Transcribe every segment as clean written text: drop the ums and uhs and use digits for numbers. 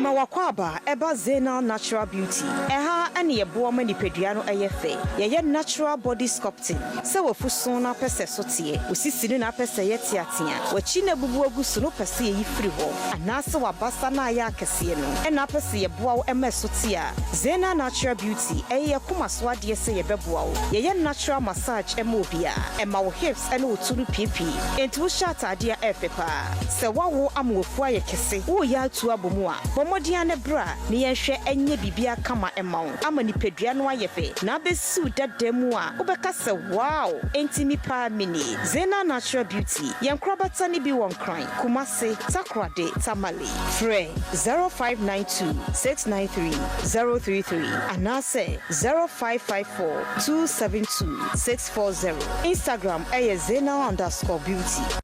Emma Wakwaba, Eba Zena Natural Beauty. Eha and ye boa mani pediano ayefe. Ye natural body sculpting. Se wo fusona pese sotie. Usisi na pese yeti atia. Wachine bubu agusu no pese ye free ho. Anase wabasa na ya kese no. Ena pese ye boa ema sotia. Zena Natural Beauty. Eye kuma swade se ye beboa wo. Ye natural massage ema obia. Ema wo hips ene wo tunu pipi. Enti wo shata ade efepa. Se wawo amofu aye kese. Wo ya atu abomu a. Bomodian ne bra ne yenhwe enye bibia kama ema wo. Ama ni pedua no ayefe. Na besu dademu a. Obeka se wow. Enti ni pa mini. Zena Natural Beauty. Yenkrobata ni bi won kran. Kumase Takrade Tamale. Free 0592 693 033. Anase 0554 272 640. Instagram Zena_beauty.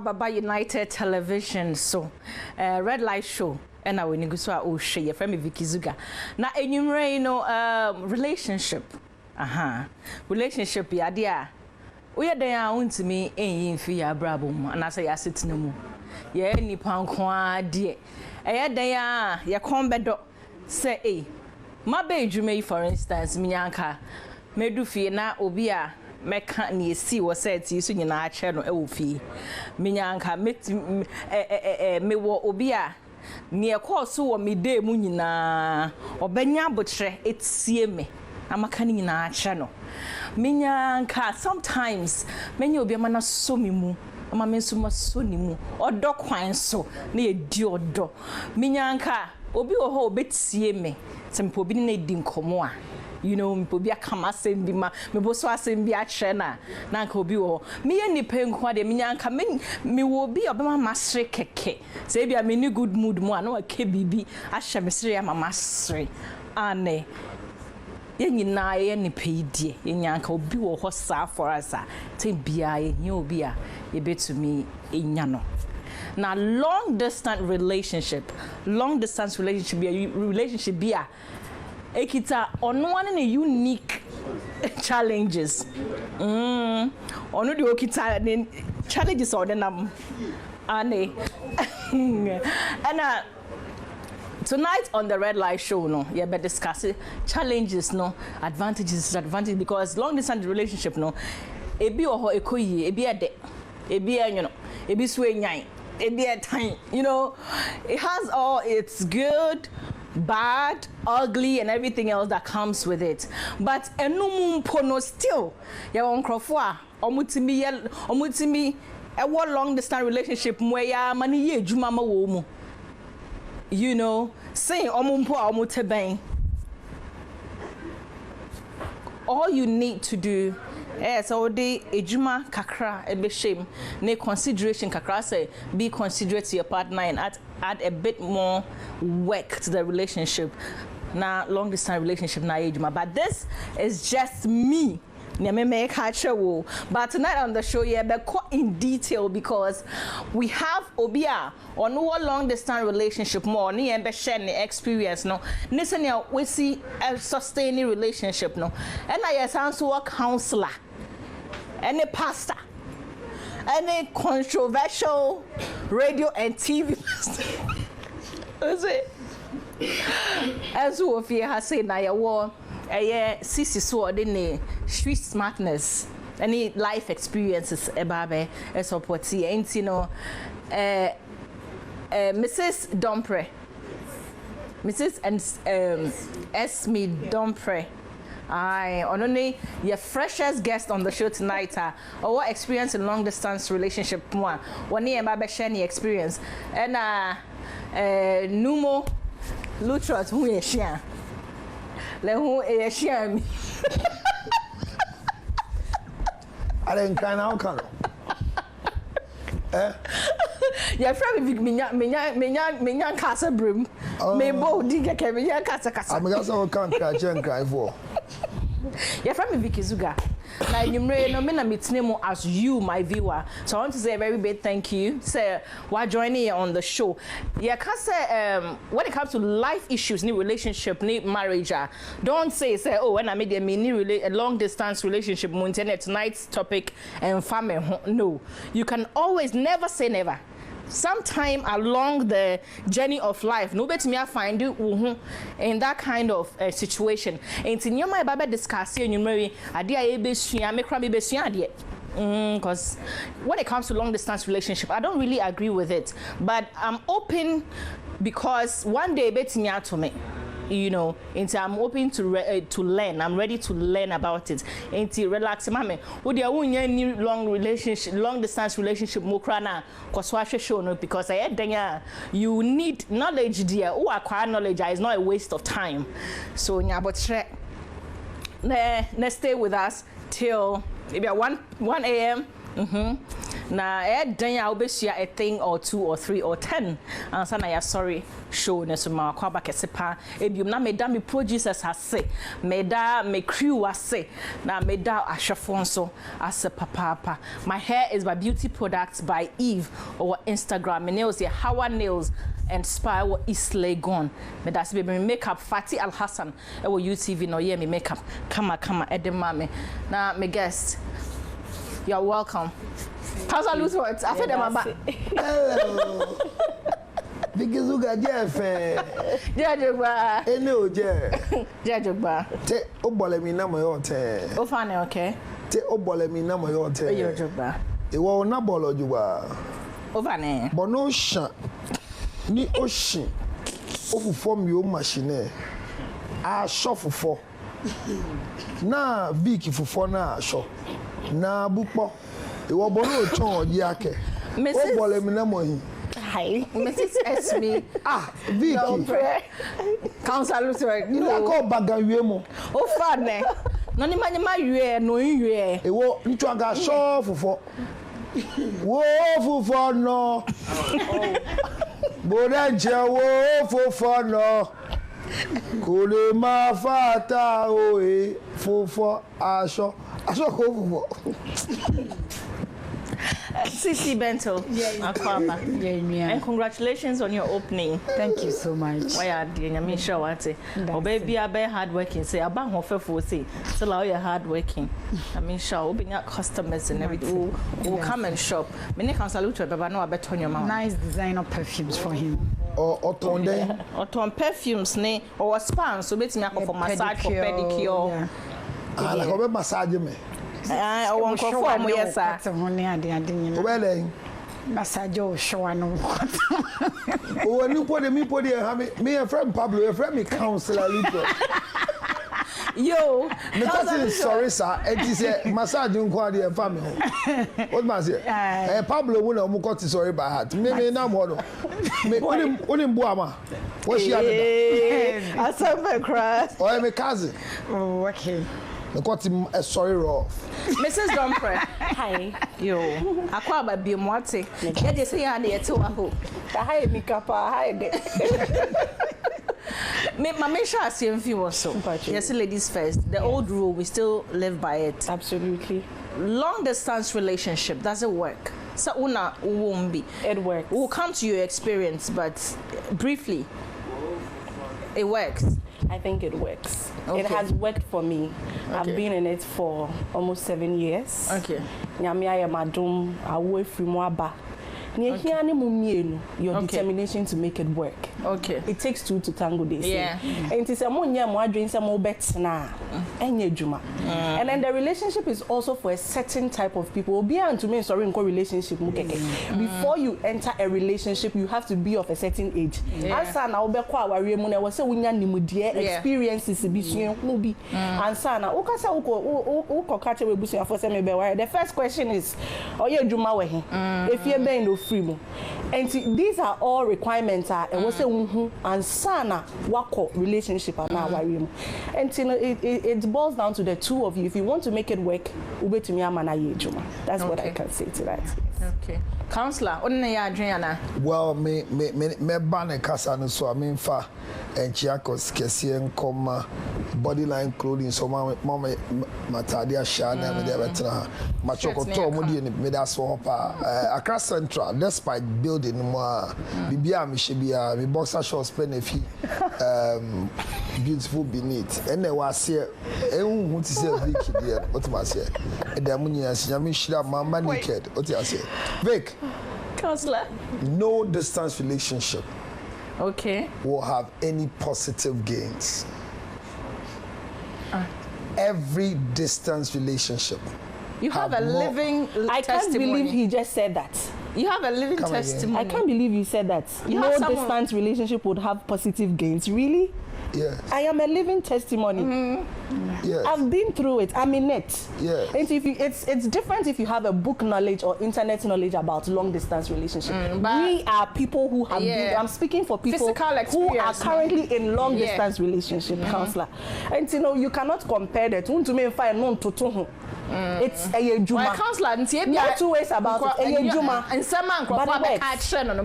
Baba United Television so red light show and I will negotiate o share from Vicky Zuga na enyumre no relationship relationship ya dia we dan a untimi enyi mfi ya brabo mu na say ya setena mu ye nipa nko ade eye dan a ye konbedo say ma be edwuma for instance minyanka medu fie na obi a meka ni esi wo set yi so nyina a che no e wo fie minyanka me wo obi a ne course wo me dey mu nyina obenya botre etie me amaka ni nyina a che no minyanka sometimes menya obi ama na so me mu ama me so maso ni mu odo kwan so na ye di odo minyanka obi wo ho obetie me sempo obi na di nkomo a you know mpobi akama sembi ma meboso asembi a hye na nka obi wo me ye ni penko de minyanka me wo bi obema masre keke se bia me ni good mood mu ana wa ke bibi a hye mesre ya mama sre ane ye nyina ye ni peidie ye nyanka obi wo ho sa for us a tem bia ye nye obi a ye betumi enya no na long distance relationship be ekita ono one ne unique challenges ono de okita ne challenges ordenam ane and tonight on the red light show no yeah be discussing challenges no advantages disadvantages because long distance relationship no ebi oho ekoyi ebi ede ebi enyo no ebi so enyan ebi etan you know it has all its good bad, ugly, and everything else that comes with it. But enum pono still, ya onkrofo omutimi a long distance relationship where ya mani ye juma ma wo mu. You know, say omumpo omuteben. All you need to do so the ejuma kakra ebe shame ne consideration kakra say be considerate to your partner and add a bit more work to the relationship na long distance relationship na ejuma but this is just me but tonight on the show yeah be in detail because we have obia on what long distance relationship more ni be share the experience no listen here we see a sustaining relationship no and I sound so a counselor any pastor any controversial radio and TV is it as if you have said na ya war sisi so the street smartness any life experiences ebabe support and you know Mrs. Dompre Mrs. and Esme Dompre only your freshest guest on the show tonight or what experience in long distance relationship one year babe share the experience and Numo Lutrat who is share le who is share me I didn't kind of come your friend minya casa brim me bo diga keminya casa I'm going to come catch and cry for your friend Vicky Zuga na nyumre no me na metine as you my viewer. So I want to say a very big thank you. Say why joining you on the show. Yeah, can say when it comes to life issues, ni relationship, ni marriage, don't say oh when I made a long distance relationship, tonight's topic and family. No, you can always never say never. Sometime along the journey of life, nobody may find you in that kind of situation. And in your my Bible discussing you marry a dear because when it comes to long distance relationship, I don't really agree with it. But I'm open because one day bet me out to me. You know, and I'm open to learn. I'm ready to learn about it. And to relax, mama. Would you want long distance relationship mokrana? Cause what show no because I had you need knowledge, dear. Who acquire knowledge is not a waste of time. So yeah, but let's stay with us till maybe 1 a.m. Na then I'll be share a thing or 2 or 3 or 10 and sana ya sorry show ne so ma kwa ba kesepa ebium na me da me producers ase me da me crew ase na me da ahwefo nso ase papa. My hair is by Beauty Products by Eve or Instagram. My nails here Hawa Nails and Spa or East Legon. Me da se be makeup Fati Al Hassan e wo UTV no ye me makeup kama edema me na me guest. You're welcome. How's I lose words? I feel them about. Hello. Bigizuga jefe. Jajogba. Eno je. Jajogba. Te obole mi na mo yote. O fane okay. Te obole mi na mo yote. Jajogba. Ewo na bolo juba. O fane. Bono shan. Ni oshin. Ofufo mi o machine. A shofufo. Na biki fufo na asho. Na bupo ewo bono chon oji ake o bole mi na mo hin hi Mrs. Esme Vicky council Luther you know ko baganwe mo o fa ne no ni manyema yue no yue ewo ntu aga sho fufo wo fufo no boda je wo fufo no ko le ma fata o fufo aso Sisi Bento, Akwaba. And congratulations on your opening. Thank you so much. Why are you doing? Sure what say. Oh baby, I be hard working. Say about how faithful say. So how you hard working. Sure. We'll bring out customers and everything. We'll come and shop. Many can salute you, but no, I bet on your mouth. Nice designer perfumes for him. Or ton perfumes, ne? Or spa, so bet me for massage for pedicure. Like a massage me. I want to perform yes, sir. Massage show no. Oh, you put me put me a friend Pablo, a friend me counselor. Yo, because sorry, sir. It is a massage in quality and family. What must say? Pablo won't have got sorry by heart. Maybe now more. Only Buama. What's she having? I saw my crash. Or I'm a cousin. Oh, okay. I got him a sorry raw. Mrs. Domfrey. Hi. Yo. Akwaba bi mwate. Ya je say ade ete wa ho. Hi mi kapa, hi de. Me sure asem was so. Yes, ladies first. The old rule, we still live by it. Absolutely. Long distance relationship, does it work? So una won't be. It works. We'll come to your experience, but briefly, it works. I think it works. Okay. It has worked for me. Okay. I've been in it for almost 7 years. Okay. Nyamia madum away from Waba. Your determination to make it work. Okay. It takes two to tango, they say. Yeah. And it's a more dreams and more bets now. And then the relationship is also for a certain type of people. Be to me, sorry, in relationship. Before you enter a relationship, you have to be of a certain age. Answer now, was say experiences be answer now. The first question is, oh yeah, Juma, if you're been free mo. And these are all requirements are and we say and sana wako relationship and now worry. And it boils down to the two of you. If you want to make it work, ube to me amana yejuma. That's what I can say to that. Okay. Counselor, onne ya adriana. Well, me ban kasa no so fa and chiakos kesien koma bodyline clothing so mama matadia shana me dey betra ma chokoto mo dey me da so pa Accra Central despite building mo bibia me shebia me boxer shorts penefi beautiful beneath and they was here ehun ti say Vic there what ma say e da munyi asinya me shira mama naked what you say Vic Counselor, no distance relationship will have any positive gains. Every distance relationship. You have a living testimony. I can't believe he just said that. You have a living testimony. I can't believe you said that. No distance relationship would have positive gains. Really? Yes. I am a living testimony. Yes. I've been through it. I'm in it. Yes. And if it's different if you have a book knowledge or internet knowledge about long distance relationship. We are people who have been. I'm speaking for people who are currently in long distance relationship, counselor. And you cannot compare that. It's a juma. Well, counselor, no two ways about it. A juma. And some man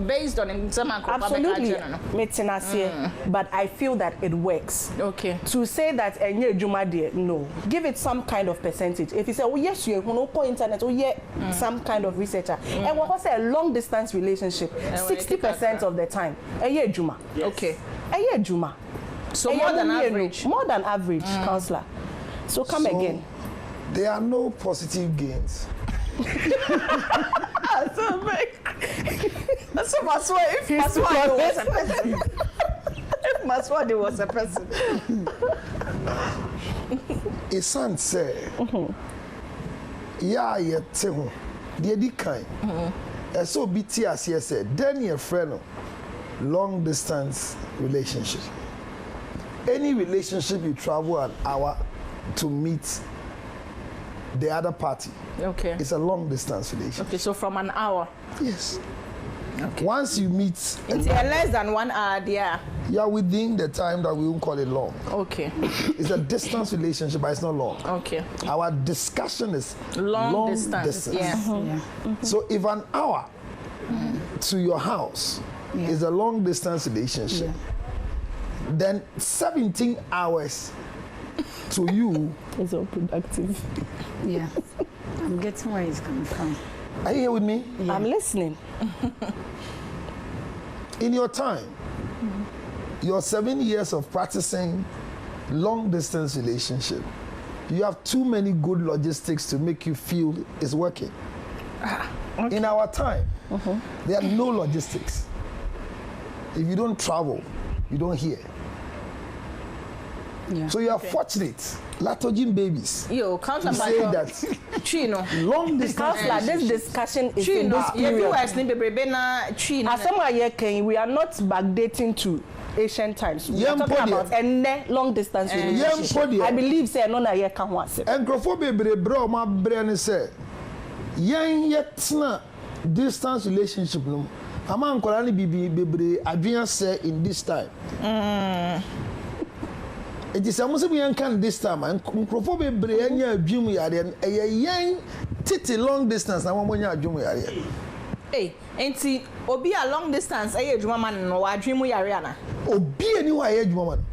based on some man. Absolutely. But I feel that it works. Okay. To say that a juma dear, no. Give it some kind of percentage. If you say, oh yes, you no po internet, oh yeah, some kind of researcher. And what was a long distance relationship? 60% of the time. A juma. Okay. A juma. So more than average. More than average, counselor. So come again. There are no positive gains. So if Maswadi was a person. If Maswadi was a person. His son said, yeah, yeah, tell the kind. And so BTS said, then your friend, long distance relationship. Any relationship you travel an hour to meet the other party. Okay. It's a long distance relationship. Okay, so from an hour. Yes. Okay. Once you meet, it's less than 1 hour, yeah. You are within the time that we won't call it long. Okay. It's a distance relationship, but it's not long. Okay. Our discussion is long distance. Yeah. So if an hour to your house is a long distance relationship, then 17 hours to you is all productive. Yeah. I'm getting where he's coming from. Are you here with me? Yeah. I'm listening. In your time, your 7 years of practicing long distance relationship, you have too many good logistics to make you feel it's working. Okay. In our time, there are no logistics. If you don't travel, you don't hear. Yeah. So you are fortunate. Latogin babies. Yo, Counselor, say that long distance. Counselor, this discussion is in this period. We are not backdating to ancient times. We are talking about a long distance relationship. I believe say no na ye ka ho asem. Enkrofo bebre bro ma bre ne say yen yetna distance relationship no. Ama nkola ne bibi bebre adwen say in this time. It is a Muslim can this time and Microphone Brenya Jum Yarian, a young titty long distance. I want when Jum Yarian. Hey, ain't see, or be a long distance, a age woman, no, I dream Yariana. Or be a new age woman.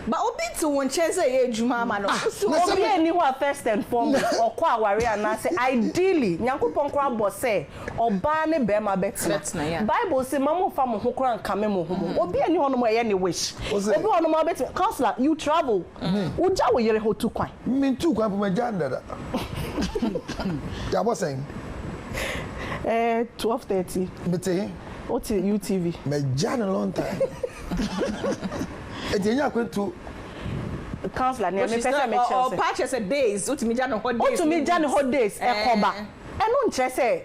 But Obi to one chance age mama. So Obi anyone first and foremost or kwa warrior na say ideally Nyankopon kra bo say oba ne be ma betina. Bible say mamu fa mo ho kra nka me mo ho. Obi anyone no mo ye ne wish. Obi ono mo betina. Counselor, you travel. Uja wo yere ho tu kwan. Me tu kwan po me janda. Ya bo saying 12:30. Me te What's UTV? Me janda long time. Ejenya kwentu counselor na me pese me chelse. Or patches a days, utimi jano hot days. Utimi jano hot days e koba. Eno nche say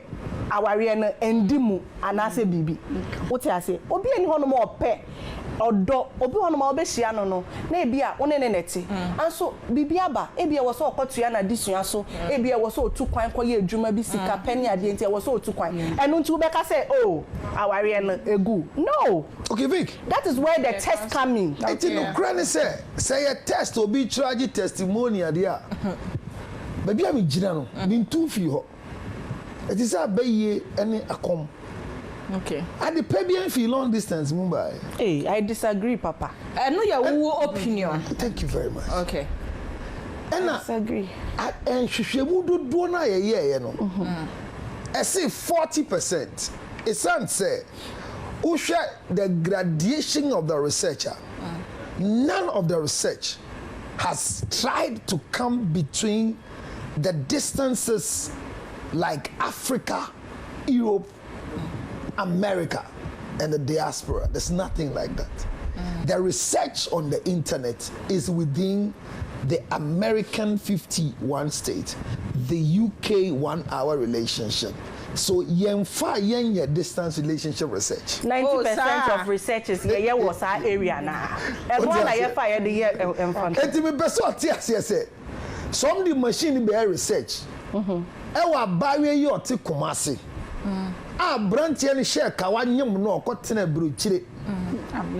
aware no endimu anase bibi wote ase obi ani hono mo ope odo obi hono ma obehia no na ebia wone ne nete anso bibi aba ebia wo so okotua na disua so ebia wo so otu kwan koye adwuma bi sika penny ade ntia wo so otu kwan enu ntu be ka say oh aware no egu no. Okay, Vic, that is where the test come in. It's no cranny say a test or be tragic testimony there. Baby I'm gina no me too fi ho. It is a be any akom. Okay. And the Pebian feel long distance Mumbai. Hey, I disagree, Papa. I know your opinion. Thank you very much. Okay. And I disagree. And Shishemu do na ye no. I say 40%. It sounds say the graduation of the researcher. None of the research has tried to come between the distances like Africa, Europe, America, and the diaspora. There's nothing like that. The research on the internet is within the American 51 states, the UK 1 hour relationship. So yenfa distance relationship research. 90% of research is here was our area now. And one I fire the year in front. Eti me person tia say some the machine be research. E wa bawe yi oti Kumasi. A branch ni share ka wa nyem no okotena bruchire.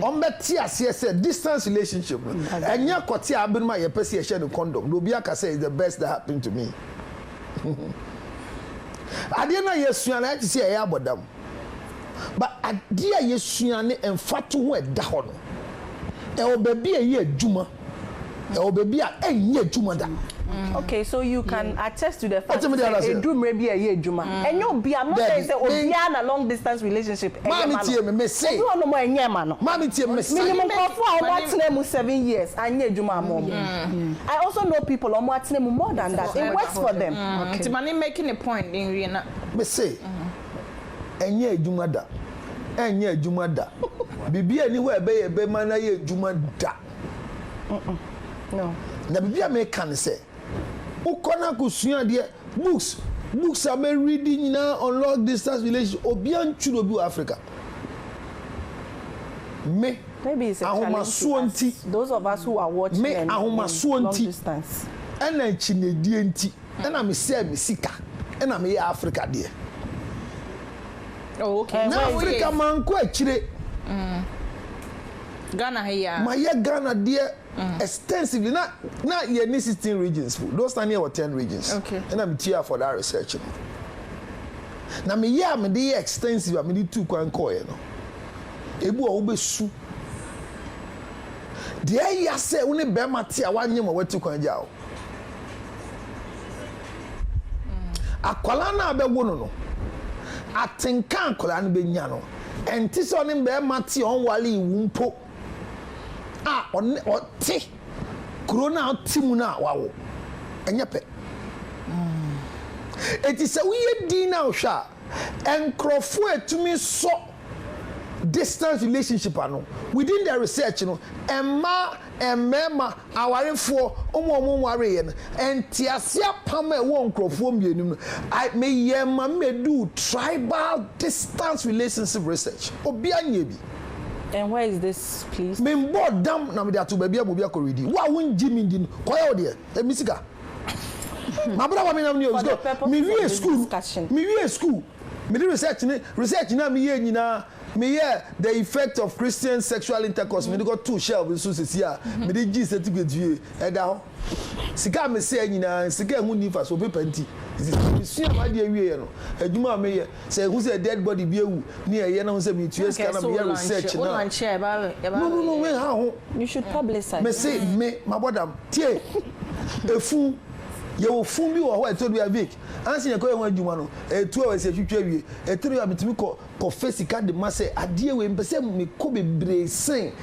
On tia say distance relationship. Enya kote abin ma ye pese ye share the condom. No bi aka say is the best that happened to me. Ade na yesua na ti say ya bodam. But ade a yesua ne emfato ho eda ho no. E obabi e ye adwuma. E obabi a enye adwuma da. Okay, so you can attest to the fact that a dream may be a year juma. And you'll be, I'm not saying a long distance relationship. Mommy, me say, you don't know my man. Mommy, me say, minimum for what's name 7 years and year juma mom. I also know people on what's name more than that. It works for them. Okay. Money making a point in Rihanna. Me say, enye juma da, enye juma da. Bibi anywhere be man na ye juma da. No. Na bibi American say. Ukona kusua de books are me reading now on long distance relationship obian chudo bi Africa me maybe it's a challenge. Those of us who are watching me long distance and chinedie nti and am say me sika and am Africa there. Oh, okay. Now Africa man ko akire Ghana here. My Ghana there extensively. Now you need 16 regions. Those stand here were 10 regions. Okay. And I'm here for that research. Now me yeah me dey extensive. I need two kwan call you know. Ebu a ube su. There ya say we be mate a wanye mo wetu kwan ja o. Akwala na be wo no. Atenka akwala na be nya no. Enti so ne be mate on wale wumpo. Ah, on ti corona timu na wawo enye pe eti se we di na ohwa enkrofo etumi so distance relationship ano within the research no emma awarefo omo ware ye no entiasia pam e wo nkrofo mienum no I me ye ma me do tribal distance relationship research obi anye bi. And where is this, please? Me board dam na me dey to baby abobi akoredi. Wa won Jimmy din koya wo de. E misika. Ma bra wa me na me go. Me wie school. Me do research na me ye nyina. Me hear the effect of Christian sexual intercourse. Me got 2 shelves so see here. Me dey G certificate vie. E da ho. Sika me say nyina, sika hu ni fa so paper nti. See am ade awie no. Adwuma me ye. Say who say dead body bi ewu. Ni ye na who say me tue sika na me research na. No, me ha ho. You should publicize. Me say me my bodam tie. Efu ye wo fun bi wo ho e to do Vic. Ansi ye ko ye ho adwuma no. 2 hours e twitwa wie. 3 hours metimi ko fesika de ma say ade we mpese me ko bebre sen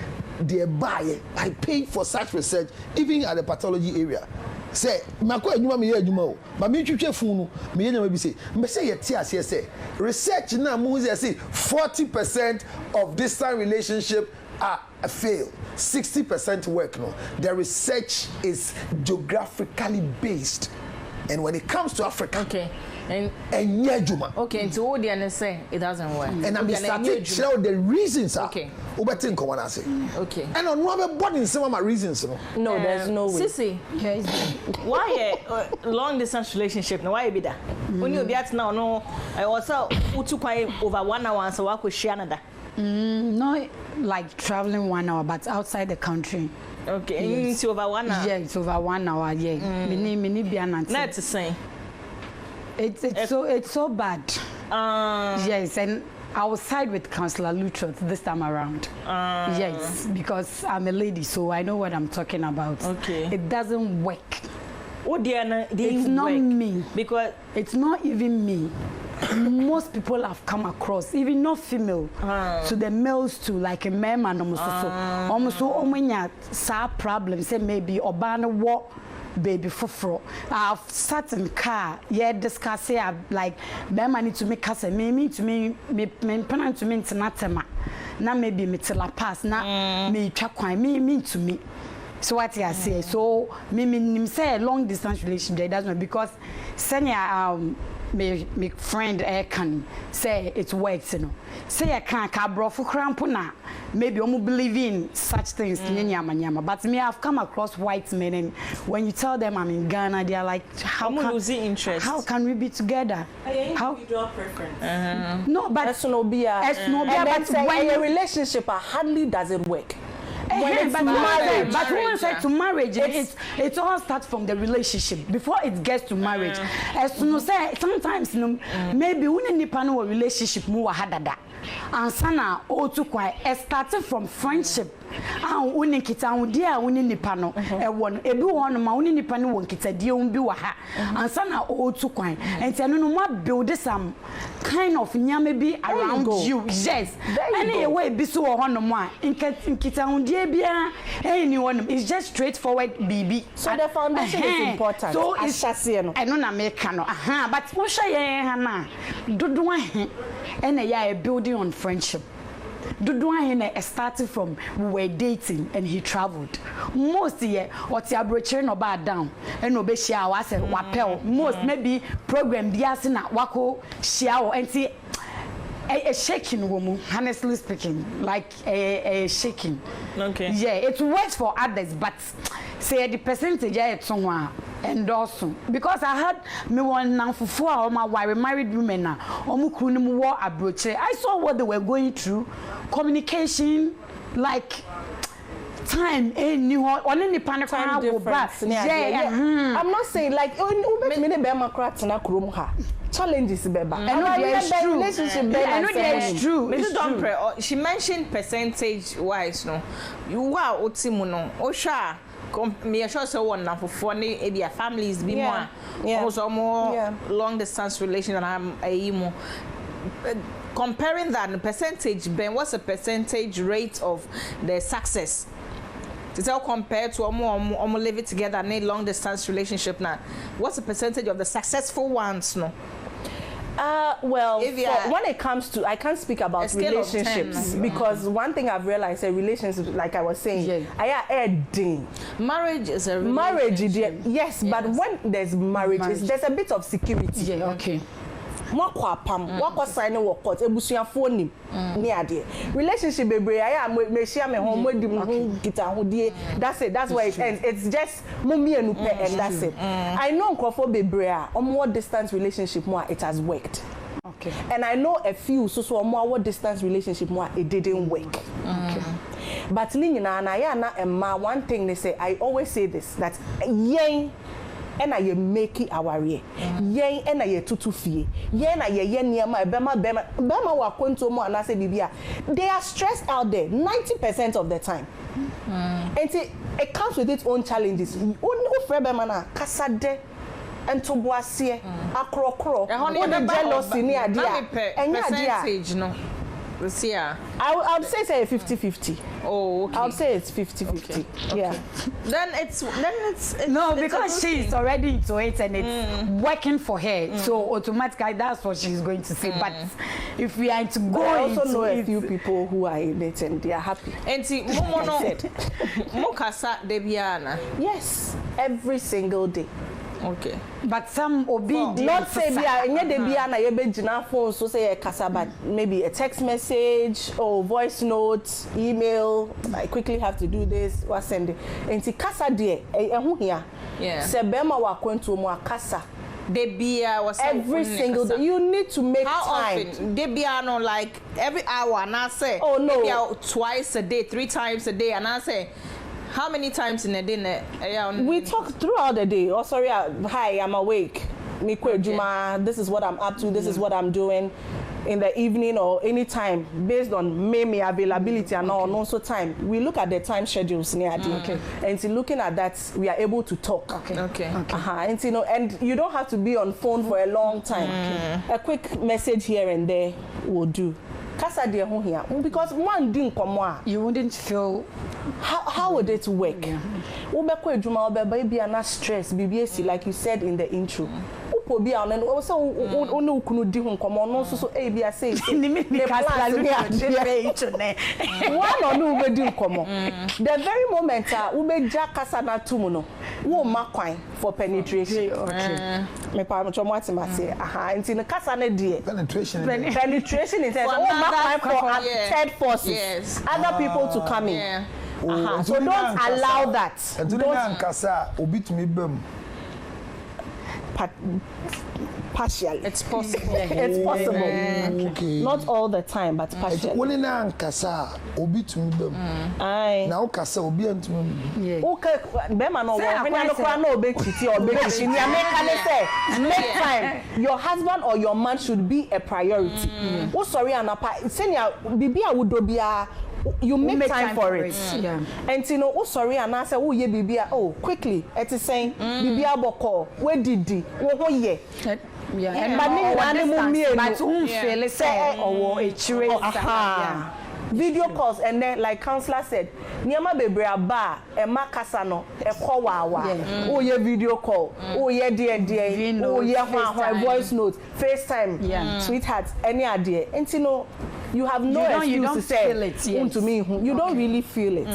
de buy. I pay for such research even at the pathology area. Say mako adwuma me ye adwuma o ba me twitwe fun no me ye nyama bi say me say ye tie ase say research na mu say 40% of distant relationship are fail 60% work no. The research is geographically based and when it comes to Africa okay And yeah, Juma. Okay, into all the and say it doesn't work. And I'm starting to show the reasons. Okay. Ubetin ko wana say. Okay. And on one body in some of my reasons. No, there's no way. Sissy, why a long distance relationship? No, why be that? When you be at now, no, I also took over 1 hour, so I could share another. Not like traveling 1 hour, but outside the country. Okay, yes. It's over 1 hour. Yeah, it's over 1 hour. Yeah, many be an answer. That's the same. It's so bad. Yes, and I will side with Councillor Lutrot this time around. Yes, because I'm a lady, so I know what I'm talking about. Okay, it doesn't work. Oh dear, it's not me because it's not even me. Most people have come across, even not female, to the males too, like a man and almost so problem. Say maybe Obana what baby for I've sat in car, yeah, discuss like I need to make us a me to me plan to me internatema. Now maybe me till I pass, now me chakwan me to me. So what I say, so me say a long distance relationship doesn't because senior my friend can say it works, you know. Say I can't cabro for crampuna. Maybe I'm believe in such things, but me I've come across white men, and when you tell them I'm in Ghana, they are like, how can losing interest? How can we be together? How individual preference? No, but it's no be a but when a relationship hardly does it work. But when say to marriage, it all starts from the relationship before it gets to marriage. As you know, say sometimes maybe when you nipa no relationship mu wa hadada, and sana o to kwai starting from friendship. And when kita udi a when nipa no won ebi won ma when nipa no won kita die un bi wa ha, and sana o to kwai. And say no ma build some kind of nyame bi around you. Yes, anyway bi so ho no mo a kita udi bia it's just straightforward BB. So the foundation is important. So it's I know na make no but what say ya na dodo ahe and a building on friendship. Dodo ahe started from we were dating and he traveled. Most year what ya broche no ba down and no be share wa say wapel most maybe program bia se na wako share and see a shaking woman, honestly speaking, like a shaking. Okay. Yeah, it works for others, but say the percentage it's somewhere and also because I had me one now for 4 hours my married women now. I saw what they were going through, communication, like time new on any panic time difference. Yeah. I'm not saying like challenges beba. I know it's true. I know it's true. Mrs. Dompre, she mentioned percentage wise no. You are otimuno. Osha me sure so one now for funny area families be more also more long distance relation and I'm a comparing that percentage Ben what's the percentage rate of the success to tell compared to almost live it together in a long distance relationship now what's the percentage of the successful ones no well, when it comes to, I can't speak about relationships because one thing I've realized, a relationship, like I was saying, marriage is a relationship. Yes, but when there's marriage, there's a bit of security. Yeah, okay. Sign court phone relationship that's it, that's where it ends. It's just mommy and that's it. I know more distance relationship more it has worked. Okay. And I know a few so more distance relationship more it didn't work. Okay. But one thing they say, I always say this, that and I make it our way. Yen and I tutu fee. Yen I near my Bema wa konto mo and I say Bibia. They are stressed out there 90% of the time. And it comes with its own challenges. Bema kasade and to boasie akrokro. Jealousy near dear. And percentage no. I would say 50-50. Oh, okay. I would say it's 50-50. Okay. Yeah. Then it's no, because she's already into it and it's working for her. So automatically that's what she's going to say. But if we are to go, I also know a few people who are in it and they are happy. And see, Mokasa Debiana. Yes, every single day. Okay. But some obedient. Not say bia enye de bia na ye be gina phone so say kasa but maybe a text message or voice note, email. I quickly have to do this. What send it? Enti kasa de ehun hia. Yeah. Se bema wa kwentu mu akasa. Debia was Every single day. You need to make How time. often? Debia no like every hour and I say Oh, no. Debia twice a day, 3 times a day and I say how many times in a day? We talk throughout the day. Oh, sorry, hi, I'm awake. Mikwe Juma, this is what I'm up to, this is what I'm doing in the evening or any time based on maybe availability and also time. We look at the time schedules near okay. And so looking at that, we are able to talk. Okay. And you know, and you don't have to be on phone for a long time. A quick message here and there will do. Kasa de ho here because one din komo You wouldn't feel. how would it work? Ubeko ejuma obeba bia na stress BBAC like you said in the intro. Upo bia on and so onu ukunu di ho komo no so e bia say one or no ube di komo. The very moment ube ja kasa na tumu no wo makwan for penetration. Okay. Me pa mo chomo atimase aha nti ne kasa na die Penetration. penetration in terms of makwan for third forces other people to come in. Yeah. So don't allow that. Don't kasa obi tumi bam. Partially. It's possible. It's possible. Okay. Not all the time, but partially. Woni na kasa obi tumi bam. Aye. Na o kasa obi antumi. Yeah. Okay, bema no wo hwenya no kwa na obekiti obekiti ni ameka ne say next time your husband or your man should be a priority. Wo sorry anapa senia bibia wodo bia you make time for it. Yeah. And you know, oh sorry, and I say, oh ye bibia, oh quickly, it is saying bibia boko, where did oh ye? Yeah. And but feel say or a chire. aha. Video calls and then like counselor said, Niama bebre aba e makasa no e ko wawa. Oh ye video call. Oh ye dear. Oh ye voice note, FaceTime. Yeah. Sweetheart, any idea. And you know, you have no excuse to say feel it, yes. to me. You don't really feel it.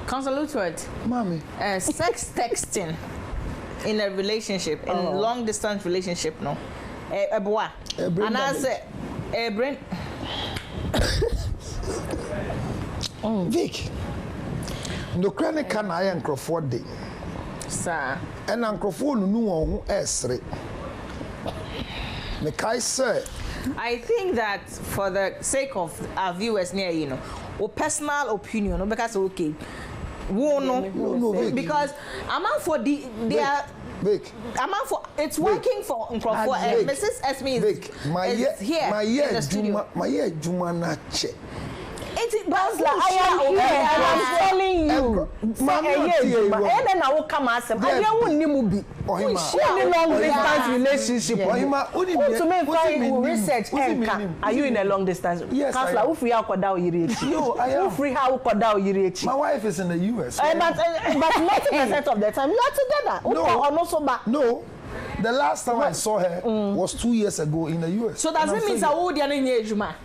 Councillor Lutford, Mommy. sex texting in a relationship, in a long distance relationship, no. Boy. And I say, brain. Vic. No chronic can I and Crawford day. Sir. And Uncle Phone no one esre. Me kai say. I think that for the sake of our viewers near, you know, or personal opinion, because okay, No, Vic. because I'm out for they are. Vic. I'm out for it's working for Vic. Mrs. Esme is Vic, is here in the studio. My Juma na che. That's like I am here and I'm telling you. And then I will come ask him. I don't need to be. Long distance relationship. To me, find research. Are you in a long distance? Yes. Counselor, who free how koda uyirichi? No, I am. Who free how koda uyirichi? My wife is in the US. But 90% of the time you are together. No. The last time I saw her was 2 years ago in the US. So does it mean that would you know Juma?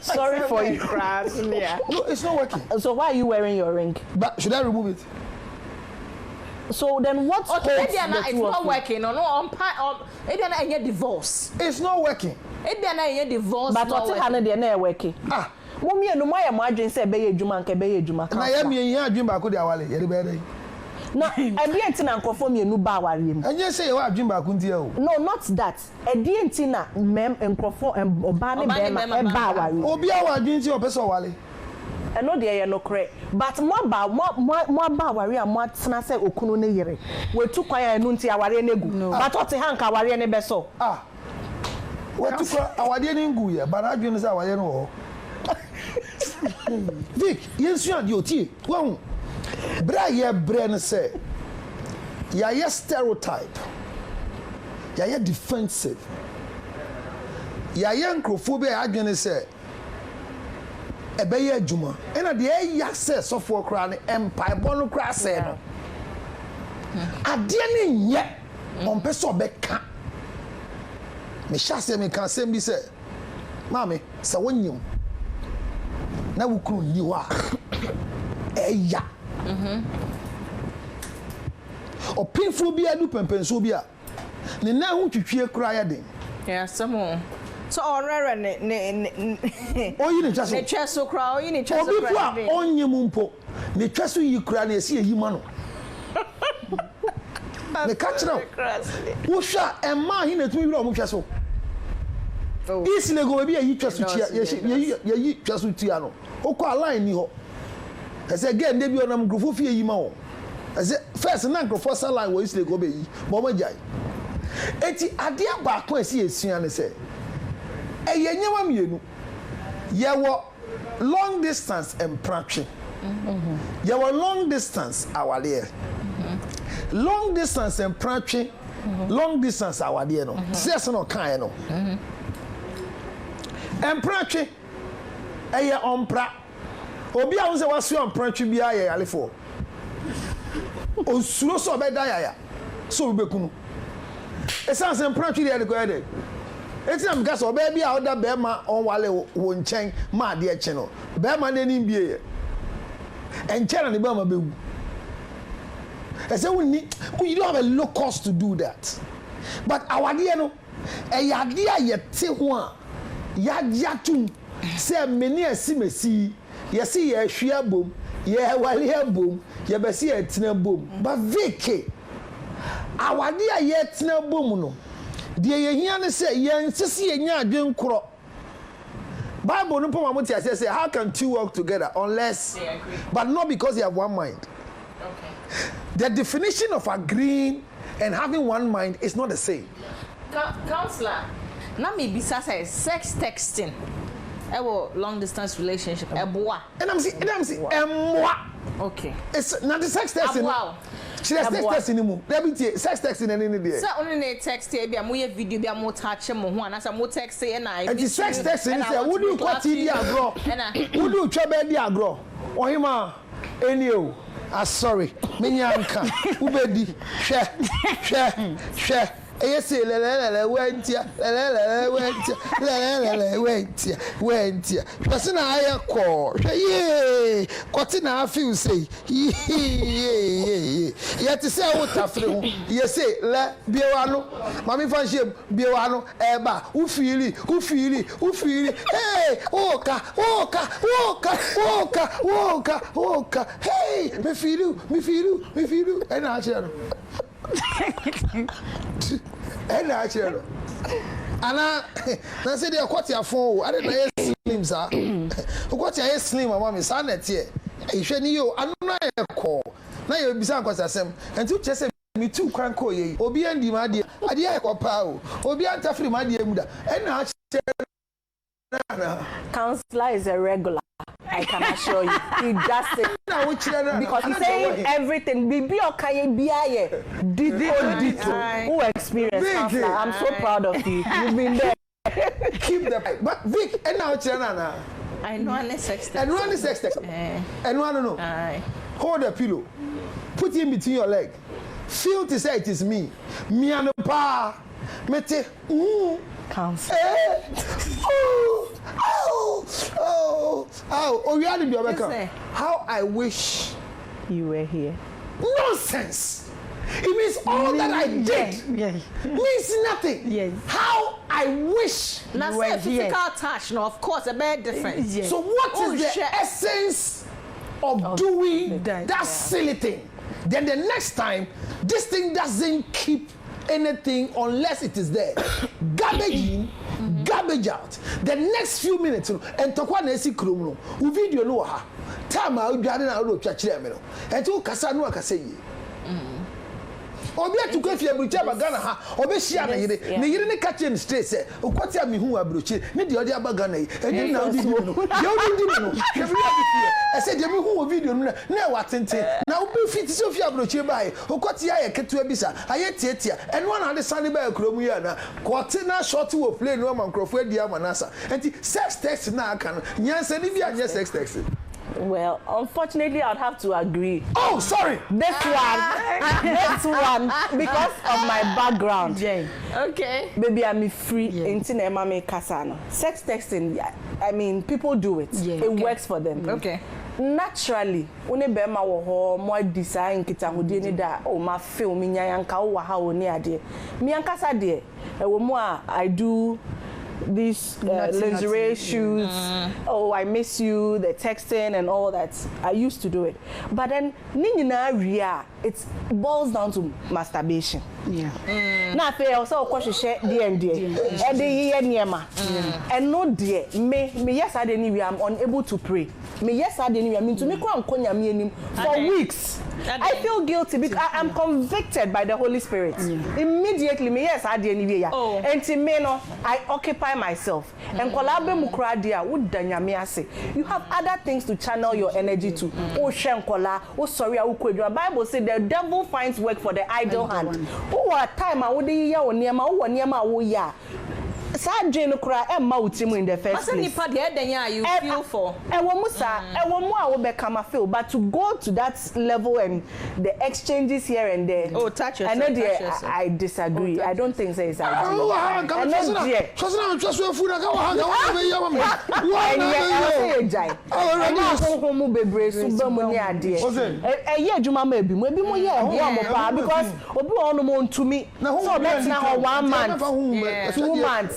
Sorry for you. No, it's not working. So why are you wearing your ring? But should I remove it? So then what holds Okay, the it's two not of you? working. No, maybe I get divorce. It's not working. Maybe I get divorce. But what if I dey na working? Ah. Mummy no moya mo adwen say be adwuma nka be adwuma ka. Na ya mi yan adwin ba ko de awale, ye de be dey. Na edi enti na nkofo mienu ba aware mu. Anye say you adwin ba ko ntia o. No, not that. Edi enti na nkofo oba ne be ma ba aware. Obi awa adwin ti o pese awale. Eno de ye no kre. But mo ba aware a mo atena say okunu ne yere. We tu kwan enu nti aware ne gu. But ote ha nka aware ne be so. Ah. What to awade ni ngu ye, ba na adwin say awale no ho. Vic, yensu ade otie. Wo bra ye bre ne say. Ya ye stereotype. Ya ye defensive. Ya ye nkrophobia adwin say. Ebeye adwuma. Ena de ya say sofo kra ne empire bonu kra say no. Ade ne nye. On peso obeka. Me shase me kan sem bi say. Mami, say wonyim. Na wukuru ni wa. Eya. or painful be a do pempenso be a ne na ho twitwie kura ya den yeah some so orere ne oyi ne twaso ne twaso kura oyi ne twaso obi fu a onye mu mpo ne twaso yi kura na esi eyi ma no ne ka kira wo hwa emma hi na tumi wi o mu twaso isi le go bi ayi twaso tia yi twaso tia no okọ align ni ho ese again dey bi onam grofo fi eyi ma wo ese first na grofo salon wo isi le go be yi mo ma jai eti ade aba ko esi esua ne se eye nyama mienu ye wo long distance empratwe ye wo long distance awale long distance empratwe long distance awade no se no kan no empratwe eye ompra obi a won se wasu empratwe bia ye alefo osuro so be da yaya so be kunu esan se empratwe de go ede eti am gas oba bia oda be ma on wale wo nchen ma de eche no be ma ne ni bie ye enche na ne be ma be wu ese woni you don't have a low cost to do that but awade no eyade a yete ho a yatum se meni asimesi yesi ye hwia bom ye wale abom ye besi etina bom but veke awade a ye tina bom no de ye hia ne se ye nsisi ye nya adwen kro Bible no poma muti say how can two work together unless but not because you have one mind. Okay. The definition of agreeing and having one mind is not the same. Counselor, na me bisa say sex texting. Long distance relationship. And I'm saying okay. It's not the sex texting. Wow. She has sex texting anymore. There be sex texting any day. So only text here be a video be a more touch mo ho na say mo text say na. And the sex texting say who do you kwati di agro? Who do you chebe di agro? Ohima eni o. Sorry. Menyanka. Who be di? Hwe. Eyese lelelele wentia wentia person aye ko ye kwoti na afi say ye te say wo tafre ho ye say le biewa no mami fanship biewa no eba ufiri hey oka hey me feel and actually and actually ana na say dey kwati afon o ade na ye slim sa kwati ye slim mama me sa na tie ehwe ni yo anu na ye ko na ye bisa kwasa sem enti chese me tu kwan ko ye obi andi ma ade ye ko pa o obi antafri ma ade mu da and actually counselor is a regular. I can assure you. He does it because he's saying everything. Bibi okaye biaye. Did who experienced counselor? I'm so proud of you. You've been there. Keep the but Vic and now Chirana. I know any sex text. And one sex text. And one no. Hold a pillow. Put it in between your leg. Feel to say it is me. Me and the pa. Mete. Counselor. Oh, you had to be a how I wish you were here. Nonsense. It means all that I did means nothing. Yes. How I wish now you were physical touch, no, of course, a bit different. Yes. So what is the essence of doing that silly thing? Then the next time, this thing doesn't keep anything unless it is there. Garbage in, garbage out. The next few minutes, and talk one esi kromo, u video no ha. Time I would na do chachire me no. And to kasa no akasa yi. Obi atuko afia brucha bagana ha, obi hia na yire. Ne yire ne catch in stress say, okwati am hu abrochi. Ne de odi abagana yi. Edi na odi no. Ye odi di no. Shebi abi I said de me hu video no na wa tenten. Na obi fit so afia abrochi bai. Okwati aye ketu abisa. Aye tietia. And one had the sunny by kromu ya na. Kwati na short wo play no man krofo adi amanasa. Enti sex text na aka no. Nyanse ni via nya sex text. Well, unfortunately, I'd have to agree. Oh, sorry. This one, because of my background. Jay. Okay. Baby, I'm free. Inti mama kasano. Sex texting. I mean, people do it. Yeah. It works for them. Okay. naturally one be ma wo ho mo design nkitahode ni da o ma feel me nyanka wo ha wo ni ade me ankasa de e wo mu a I do these lingerie shoots. Oh, I miss you, the texting and all that. I used to do it, but then it boils down to masturbation. Yeah. Now I also share and no dear me yes I didn't I'm unable to pray. Me yes I didn't I mean to me for weeks. I feel guilty because I'm convicted by the Holy Spirit. Immediately me yes I didn't and to me no I occupy myself and you have other things to channel your energy to. Oh shenkola, oh sorry, the Bible said the devil finds work for the idle hand. Oh what time I would ya or near my ya. Sad Jane cry and Mautimu in the first place. You feel for and one musa and one more will become a feel, but to go to that level and the exchanges here and there. Oh, touch yourself. And I disagree. I don't think so. It's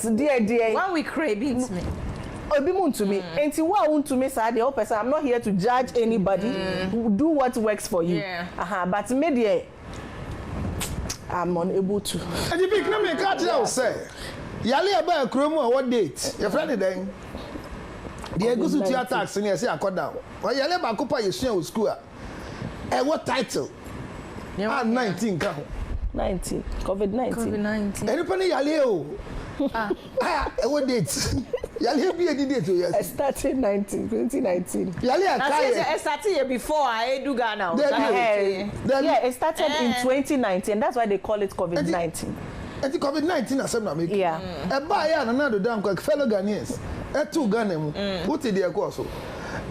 dear. 1 week beats me. To me. And to me, I'm not here to judge anybody. Do what works for you. But maybe I'm unable to. And you pick me catch out say. Yali about Chromo what date? Your friend then. The Egusu tax in here say I cut down. Well, Yali about Copa you school. And what title? 19 count. 19. COVID-19. Anybody Yali o. What date? Yali be a date yes. I started 2019. Yali I started before I do Ghana. Yeah, it started in 2019. That's why they call it COVID-19. And the COVID-19 as I'm making. Yeah. A buy another damn quick fellow Ghanaians. A two Ghana. What did they call so?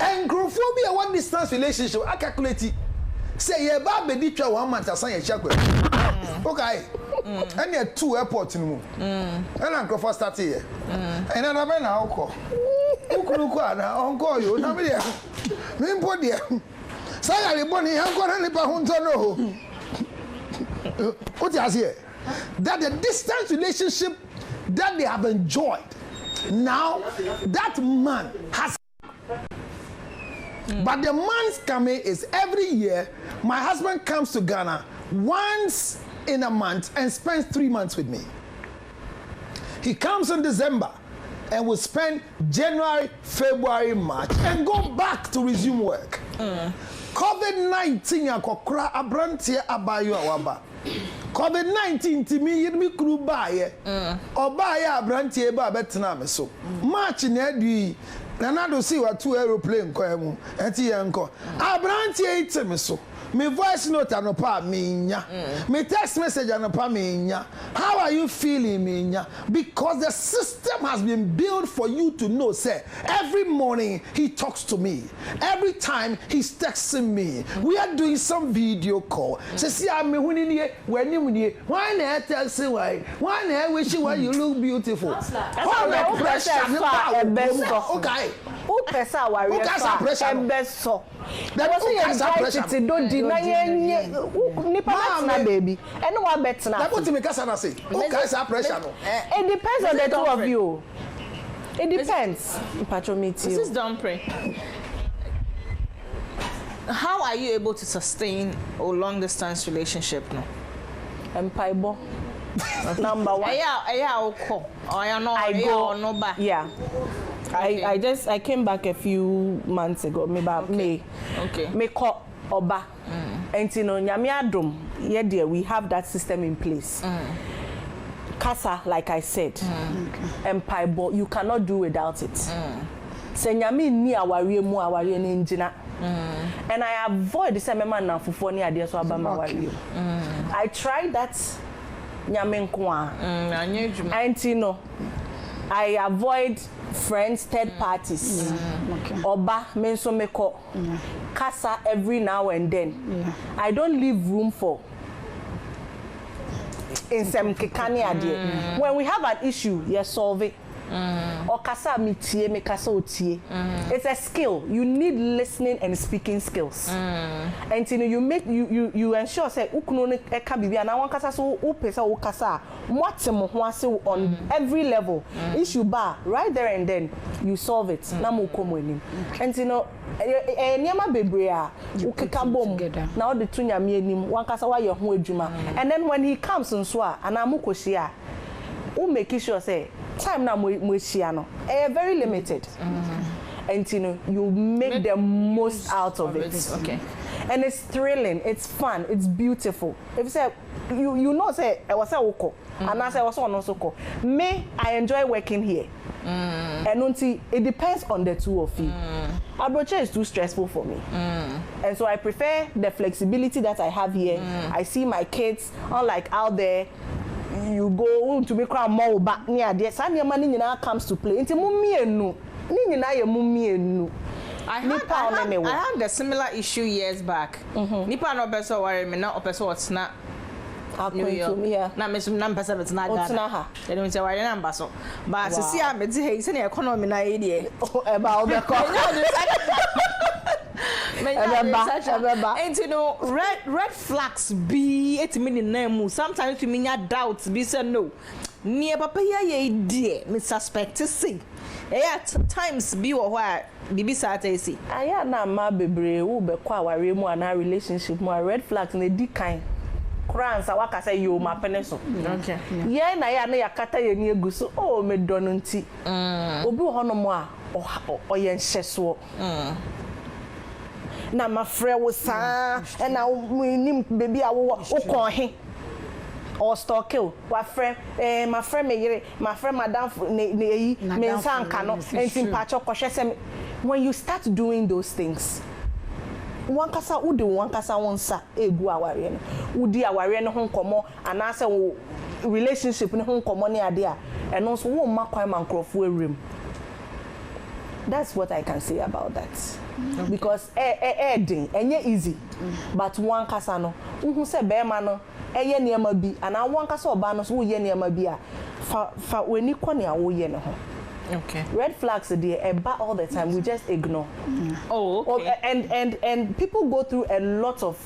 And Grophobia one distance relationship. I calculate it. Say yeah, Baba did 1 month as I check. Okay. And you 2 airports in the moon. And Uncle first start here. And then I'm now call. Uncle, you know me there. Me put there. Say I born here, Uncle and Pahunto. What is here? That the distance relationship that they have enjoyed. Now that man has. But the man's coming is every year. My husband comes to Ghana once in a month and spends 3 months with me. He comes in December and will spend January, February, March and go back to resume work. COVID-19 yakokra abrantie abayo awaba. COVID-19 to me yirmi kru baye. Obaye abrantie ba betena me so. March na adu Nanado see what 2 aeroplane ko emu enti yenko. Abrantie ite me so. Me voice note anopa minya. Me text message anopa minya. How are you feeling minya? Because the system has been built for you to know, say, every morning he talks to me. Every time he's texting me. We are doing some video call. Say, see, I'm when you why not tell say why? Why not wish you why you look beautiful? Okay. Who pesa warrior? Embeso. That was pressure. Don't deny nipa na baby. And one bet na. That what me kasa na say. Okay, sa pressure no. It depends on the two of you. It depends. This is Dumpre. How are you able to sustain a long distance relationship now? Empaibo. Number 1. I go. Yeah. Okay. I came back a few months ago. Me call Oba. And you know, nyame adom, yeah, we have that system in place. Casa, like I said, Empire, but you cannot do without it. Say nyame ni awari mu awari ni njina. And I avoid the same man na fufu ni ade so aba ma awari. I tried that nyame nkoa. And you know, I avoid friends, third parties. Oba menso meko. Casa every now and then. I don't leave room for in some kekani idea. When we have an issue, you solve it. Or kasa me tie, me kasa otie. It's a skill. You need listening and speaking skills. And you ensure say ukuno ne eka bibia na wan kasa so u pesa u kasa mwate mo ho ase on every level. Issue bar right there and then you solve it. Na mo komo enim. And niema bebre a ukeka bom na o de tunya me enim wan kasa wa ye ho adwuma. And then when he comes nso a ana mo koshia u make sure say time na mo shia no very limited. And you make the most out of it. Okay. And it's thrilling, it's fun, it's beautiful. If you say you know say I was a woko and I say I was on also me I enjoy working here. And until it depends on the two of you. Abroche is too stressful for me. And so I prefer the flexibility that I have here. I see my kids, unlike out there. You go to make crowd more back near there. Some money comes to play. Into mummy no. I had a similar issue years back. Nipa no person worry me na person what's not New York. Na me some number 7 na Ghana. They don't say worry number so. But see am dey hey say economy na e dey. About the And red flags be it mean name sometimes you mean doubts be say no. Near papa ye dear me suspect say. Times be or why bibi sate see. Aya na ma bebre wo be kwa aware mu ana relationship mu red flags na di kan. Kransa waka say you ma peneso. Okay. Ye na ya na yakata ye ni eguso o me do no nti. Obi ho no mo a oye nhyeso. Na ma frɛ wo saa na nim baby a wo kon he. Or stalker wa friend my friend me yere my friend madam ne yi me nsanka no entim pacho kohwe se when you start doing those things one kasa udi one kasa wonsa egu aware no udi aware no ho nkomo anase wo relationship ne ho nkomo ne ade a eno so wo makwan mankrofo awrem. That's what I can say about that. Because enye easy but one kasa no hu se be ma no eye niema bi ana one kasa oba no so wo ye niema bi a fa weni kwani a wo ye ne ho. Okay. Red flags are all the time. We just ignore. Oh, okay. And people go through a lot of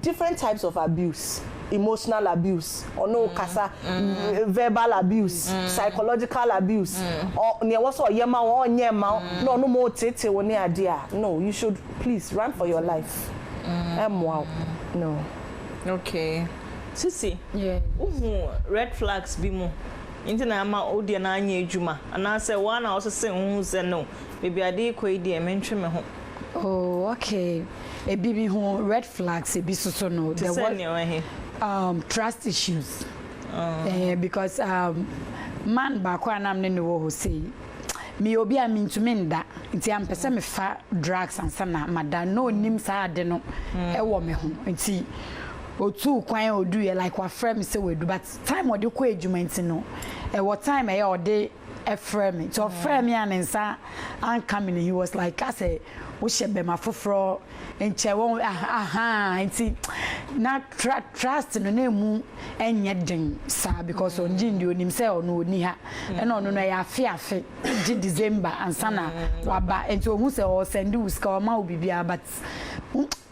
different types of abuse. Emotional abuse, or no kasa, verbal abuse, psychological abuse, or near what's or yema or nyema, no more tete or near dear. No, you should please run for your life. Wow. No. Okay. Sisi. Yeah. Red flags be more. Into na ama odi na anya ejuma and I say one also say who say no baby ade ko edi e mentwe me ho. Oh, okay. A baby who red flags a be so no. There was trust issues. Because man back when I'm in the wo say me obi a min to men da nti am pese me fa drugs and sana madam no nim sa ade no e wo me ho nti otu kwan odu ye like wa frame say we do but time odi ko ejuma nti no e what time e odi e frame so frame ya nsa and coming he was like I say wo shebe ma foforo enche won nti na trust no na mu enye den sa because on jindi onim say ono oni ha e no no ya afe di December ansana waba enti ohun say o send you ska o ma obibia but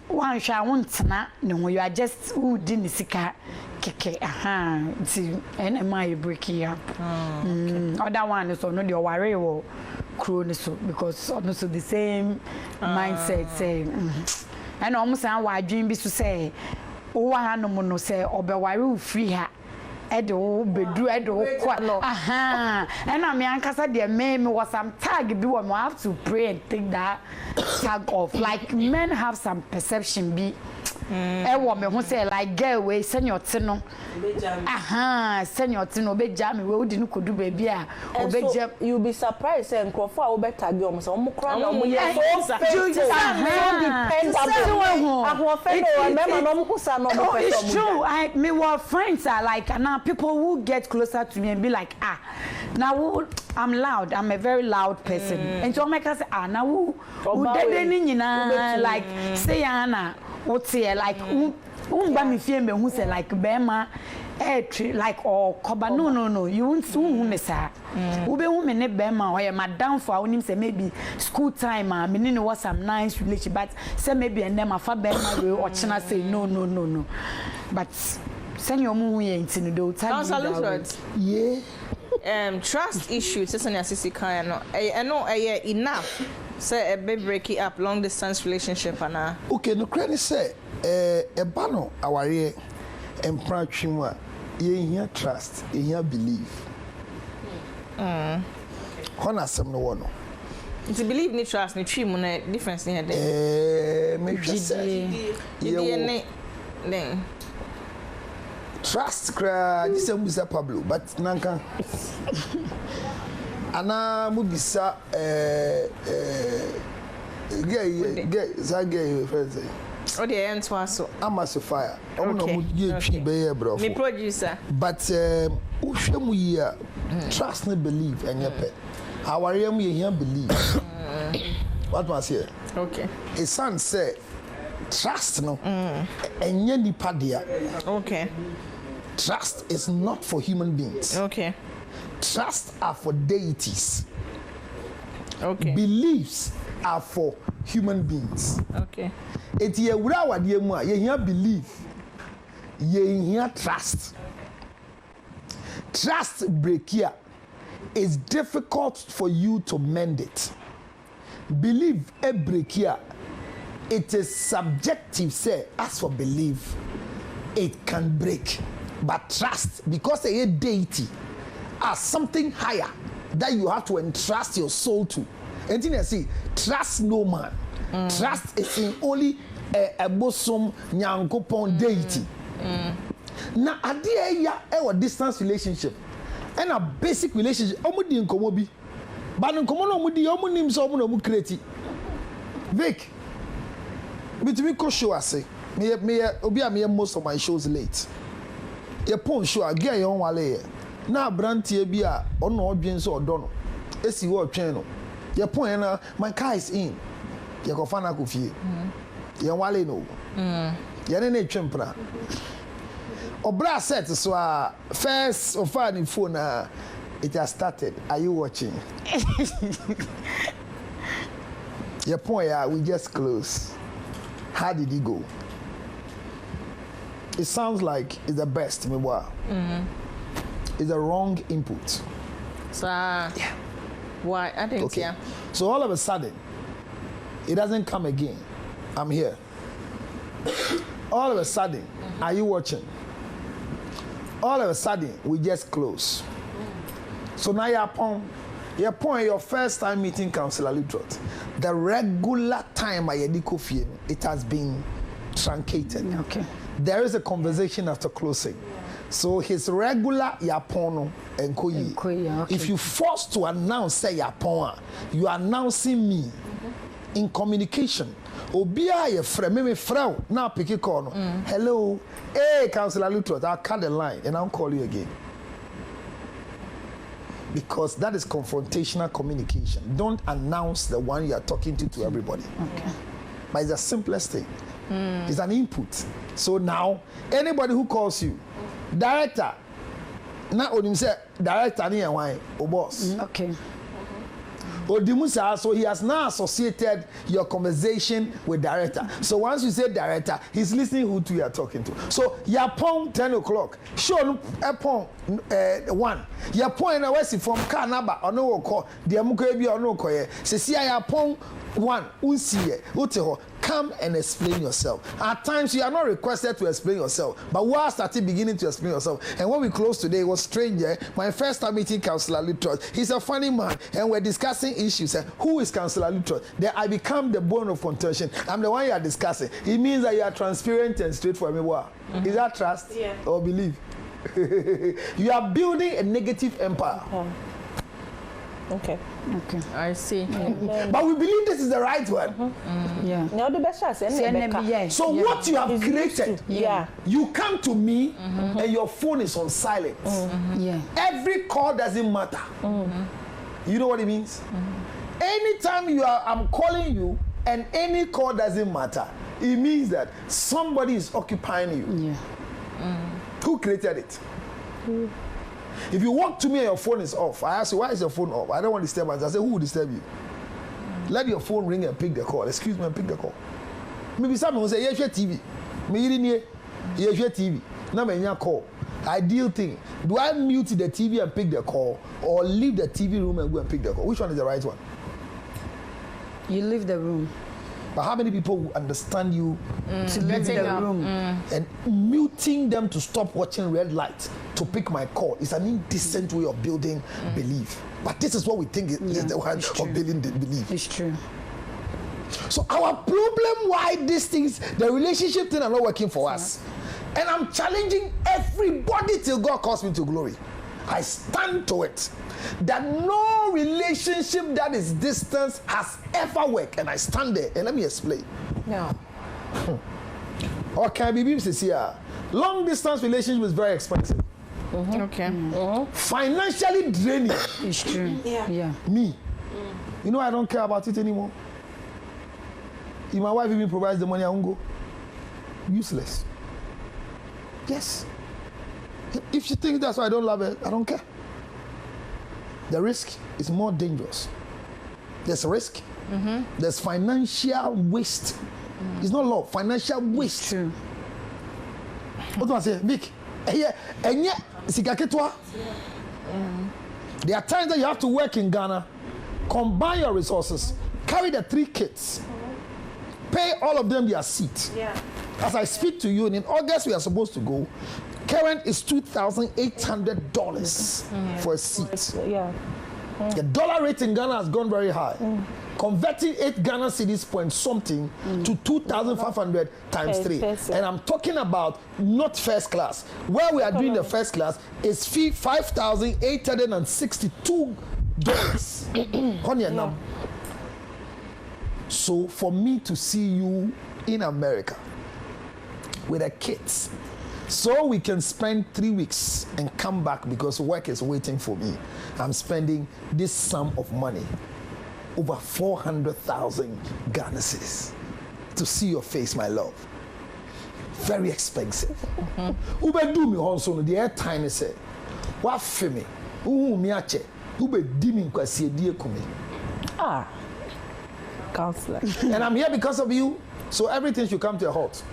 one shall want na no you are just who didn't sika keke nti ene my breaking up other one so no dey worry wo kro so because also the same mindset say and almost an wa adwin bi so say o wa hanom no say obeware free ha edo bedu edo kwa and I'm yankasa de me was some tag bi we have to pray and take that tag off like men have some perception be wo me ho say like girl we senior tino senior tino be jam we odi no kodu ba bia obejam you be surprised say nkrofo a wo be tag o mo say mo kra na mo ye so it's true. Me were friends are like now people who get closer to me and be like now I'm loud. I'm a very loud person. And so make us say now who like say Anna what's here like Umba mi fie me hu say like bema like or koba no you won't hu me sa ube hu me ne bema or madam for onim say maybe school time me ne was some nice relationship but say maybe and them afa bema we or china say no but send your mu ye ntinu do time yeah trust issue session assisi kan no enough say a baby break it up long distance relationship ana okay no credit say e ba no aware empra twinwa ye here trust ye here believe hona sem no wono to believe ni trust ni twi mu na difference ni here me say ye ne trust cra this Musa Pablo but nanka ana mu bisa gay friends o de ento aso Amasofia omo no mu ye twi be ye bro me producer but uhwemu yi a trust and believe enye pe aware mu ye here believe what was here okay a son say trust no enye nipa dia okay trust is not for human beings okay trust are for deities okay beliefs are for human beings okay eti ye wura wade mu a ye hia believe ye hia trust break here is difficult for you to mend it believe a break here it is subjective say as for belief it can break but trust because a deity as something higher that you have to entrust your soul to and you see trust no man trust is in only a bosom nyankopon deity na ade ya e distance relationship and a basic relationship omudi nkomo bi ba no nkomo no omudi omunim so omo no mu create Vic bitimi ko show ase me obi am most of my shows late ye pon show again ye on wale na brantie bi a ono odwen so odo no esi wo otwen no ye pon na my car is in ye ko fana ko fie ye wale no ye ne na twempra obra set so a first of any phone it has started are you watching your point we just close how did he go it sounds like it's the best me it's a wrong input so yeah why I think okay. Yeah so all of a sudden it doesn't come again I'm here all of a sudden are you watching all of a sudden we just close so now your point your first time meeting Councillor Lutrot the regular time it has been truncated okay there is a conversation after closing so his regular yapono enkoyi okay. If you force to announce say yapon you are announcing me in communication obia ye frame me frau now pick call no hello hey Councillor Lutrot I'll cut the line and I'll call you again because that is confrontational communication don't announce the one you are talking to everybody okay but it's the simplest thing it's an input so now anybody who calls you director na onim say director ni why o boss okay Odimusa, so he has now associated your conversation with director. So once you say director, he's listening who to you are talking to. So yapon 10 o'clock, show upon 1. Yapon na wesi from car number or no call, the amukebi or no call. Se si yapon 1, unsiye, uteho. Come and explain yourself. At times you are not requested to explain yourself, but we are starting beginning to explain yourself. And when we closed today, it was strange. My first time meeting Councillor Lutrot. He's a funny man, and we're discussing issues. Who is Councillor Lutrot? Then I become the bone of contention. I'm the one you are discussing. It means that you are transparent and straightforward. Is that trust or belief? You are building a negative empire. Okay. I see. But we believe this is the right one. Yeah. Now the best chance. So what you have created, yeah. You come to me and your phone is on silent. Yeah. Every call doesn't matter. You know what it means? Anytime I'm calling you and any call doesn't matter, it means that somebody is occupying you. Yeah. Who created it? If you walk to me and your phone is off, I ask you, why is your phone off? I don't want disturbance. I say, who will disturb you? Let your phone ring and pick the call. Excuse me and pick the call. Maybe someone will say, yes, your TV. Me yes, your TV. Now me call. Ideal thing. Do I mute the TV and pick the call, or leave the TV room and go and pick the call? Which one is the right one? You leave the room. But how many people will understand you To leave the room. and muting them to stop watching red light to pick my call is an indecent way of building belief. But this is what we think is the one of building the belief. It's true. So our problem why these things, the relationship thing are not working for us. And I'm challenging everybody till God calls me to glory. I stand to it. That no relationship that is distance has ever worked. And I stand there and let me explain. No. Okay, baby, here. Long distance relationship is very expensive. Okay. Financially draining. It's true. Yeah. Me. You know I don't care about it anymore. If my wife even provides the money, I won't go. Useless. Yes. If she thinks that's why I don't love her, I don't care. The risk is more dangerous. There's risk. There's financial waste. It's not love, financial waste. True. What do I say? Vic, there are times that you have to work in Ghana, combine your resources, carry the 3 kids, pay all of them their seat. As I speak to you, and in August we are supposed to go, current is $2,800 for a seat. Yeah. The dollar rate in Ghana has gone very high. Converting 8 Ghana cedis point something to 2,500 times 3. And I'm talking about not first class. Where we are doing the first class is $5,862. So for me to see you in America with the kids, so we can spend 3 weeks and come back because work is waiting for me, I'm spending this sum of money, over 400,000 Ghana cedis, to see your face, my love. Very expensive. Ube do me also the airtime is say, what for me? Me ache. Ube dimi kwasi die kumi. Counselor. And I'm here because of you, so everything should come to a halt.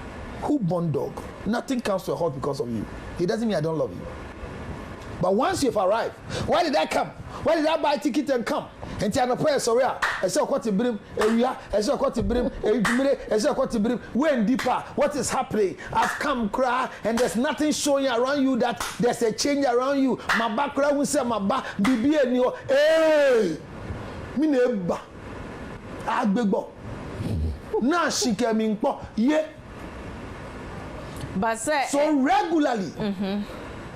Who born dog? Nothing comes to a halt because of you. It doesn't mean I don't love you. But once you've arrived, why did I come? Why did I buy a ticket and come? And tell the prayer, sorry, I said, what to bring, I said, what to bring, I said, what to bring, we're deeper. What is happening? I've come, cry, and there's nothing showing around you that there's a change around you. My background will say, my back, BB and you, hey, me neighbor, Agbego. Now she came in, yeah. But so regularly,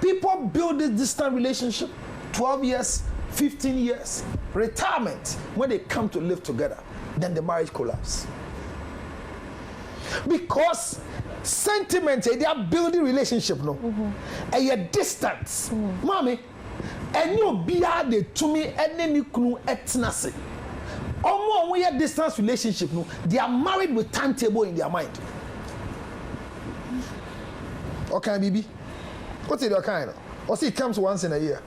people build this distant relationship, 12 years, 15 years, retirement, when they come to live together, then the marriage collapses. Because sentiment, they are building relationship, no? And your distance, mommy, and you be they to me, and then you can etnasi. Almost when your distance relationship, no, they are married with timetable in their mind. Okay, baby. What's it kind? Or see, it comes once in a year.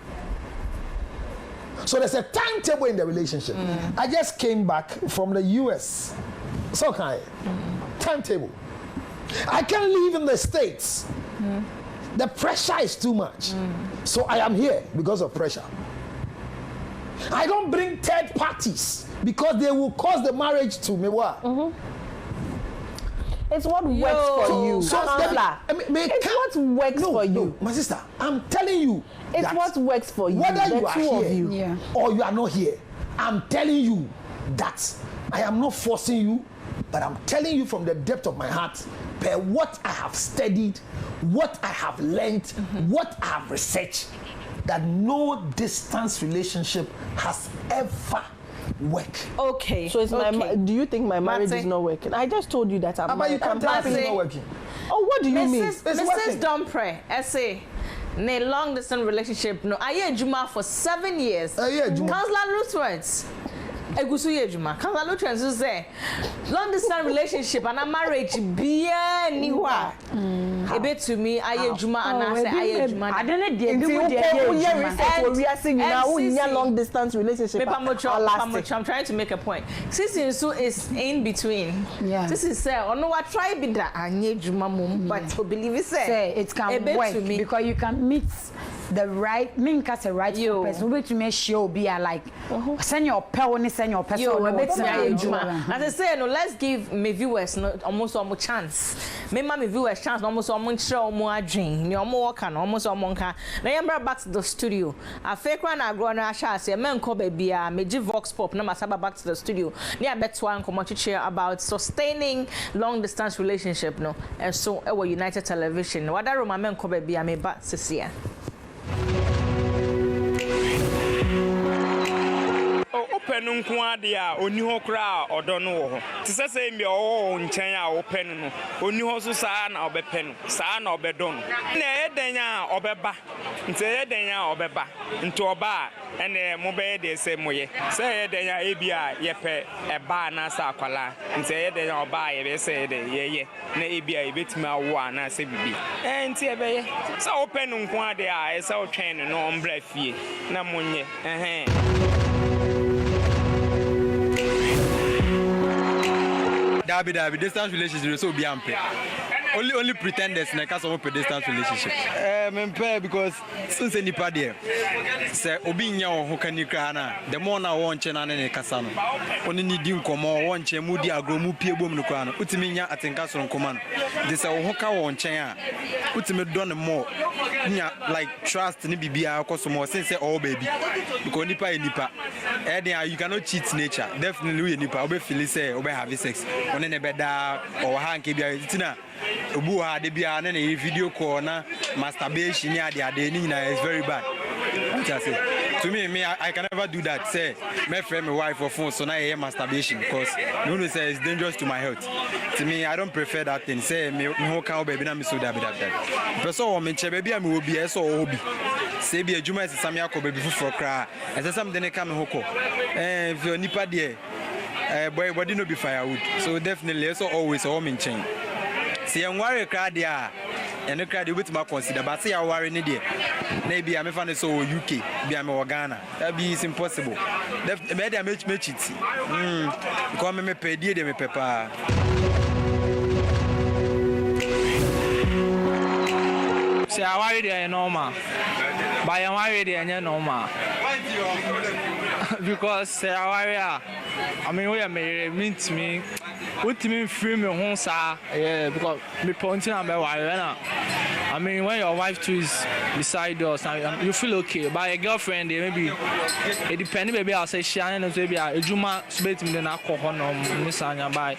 So there's a timetable in the relationship. I just came back from the US. So kind. Timetable. I can't live in the States. The pressure is too much. So I am here because of pressure. I don't bring third parties because they will cause the marriage to me. It's what works for you. So it's what works for you. No, my sister, I'm telling you. It's what works for you. Whether you are here Yeah. or you are not here, I'm telling you that I am not forcing you, but I'm telling you from the depth of my heart, per what I have studied, what I have learned, what I have researched, that no distance relationship has ever worked. Okay. So it's okay. do you think my marriage Mate. is not working? I just told you that But you can't tell me it's not working. Oh, what do you mean? Mrs. Dompre, I say, in a long distance relationship, no, I hear Juma for 7 years. Juma. Counselor Roosevelt, egusu ye adwuma Councillor Luttrell so say long distance relationship and a marriage bia ni wa ebetumi aye adwuma and say aye adwuma I don't know Nti the wo research for reason you now unya long distance relationship. I'm trying to make a point. Sisi so is in between. Yeah. This is say ono wa try be that anye adwuma mum but to believe say it can work because you can meet the right the right person wait to make sure be like send your person send your person as I say no let's give me viewers no almost chance me viewers chance almost share adwin ni work na almost nka na yembra back to the studio afekra na agro na asha ase me nko ba bia meji vox pop na masaba back to the studio ni abetwa nkomo chiche about sustaining long distance relationship no and so e were United Television wada roma me nko ba bia me ba sesia open nko ade a oni ho kra odo no wo ho ti se mi o nchen a open no oni ho so saa na obepe no saa na obedo no na eden a obeba nti eden a obeba nti oba ene mo be de se moye se eden a ebia ye pe eba na sa akwala nti eden a oba ye be se de ye na ebia ebetimi awo na se bibi nti ebe ye se open nko ade a se o twen no ombra fie na monye Dabi distance relationship so be ampe. Only pretenders na case of distance relationship. Mempe because since nipa there. Say obi nya ho kanikra na the more na won che na ne kasa no. Oni ni di nkomo won che mu di agro mu pie bom no kra no. Utimi nya atenka so nkoma no. De say ho ka won chen a utimi do ne more nya like trust ni bibia akoso mo since all baby. Because nipa e nipa. You cannot cheat nature. Definitely we nipa obe feel say obe have sex. One ne beda or ha nke bia tina obu ha de bia na na video call na masturbation ya de ni na is very bad. Just say to me I can never do that. Say my friend my wife or phone so na hear masturbation because no say it's dangerous to my health. To me I don't prefer that thing. Say me ho kan baby na me so that. Person o me che baby am obi e so obi. Say be adwuma ese sam yakọ baby for kra. Ese sam de ne ka me hoko. If you nipa there boy body no be firewood. So definitely so always all in chain. See and worry cry there. And the crowd with my consider but say I worry ni there. Maybe I'm fan so UK, be am Ghana. That be impossible. Maybe I make it. Come me pay die me papa. Say I worry there normal. But I worry there normal. Because say I worry I mean we are meet me what me free me home sir because me pointing am be worry na. I mean when your wife too is beside us you feel okay but a girlfriend maybe it depends maybe I say she and so be ejuma bet me na akọ no nisanya by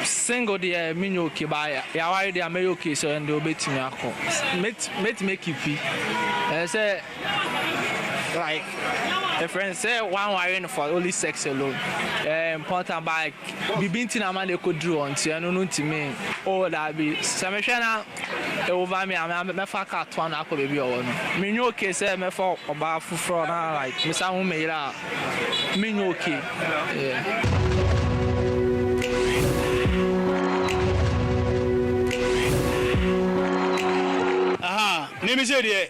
single there me okay by ya worry there me okay so and they bet me akọ make you feel say like a friend say one wiring for only sex alone. Important by bibinti na man they could do until I know to me. Oh that be sameshana over me me fa ka to na ko baby o no. Me nyo okay say me for oba fufro na like me sa hu me la. Me nyo okay. Yeah. Name is here.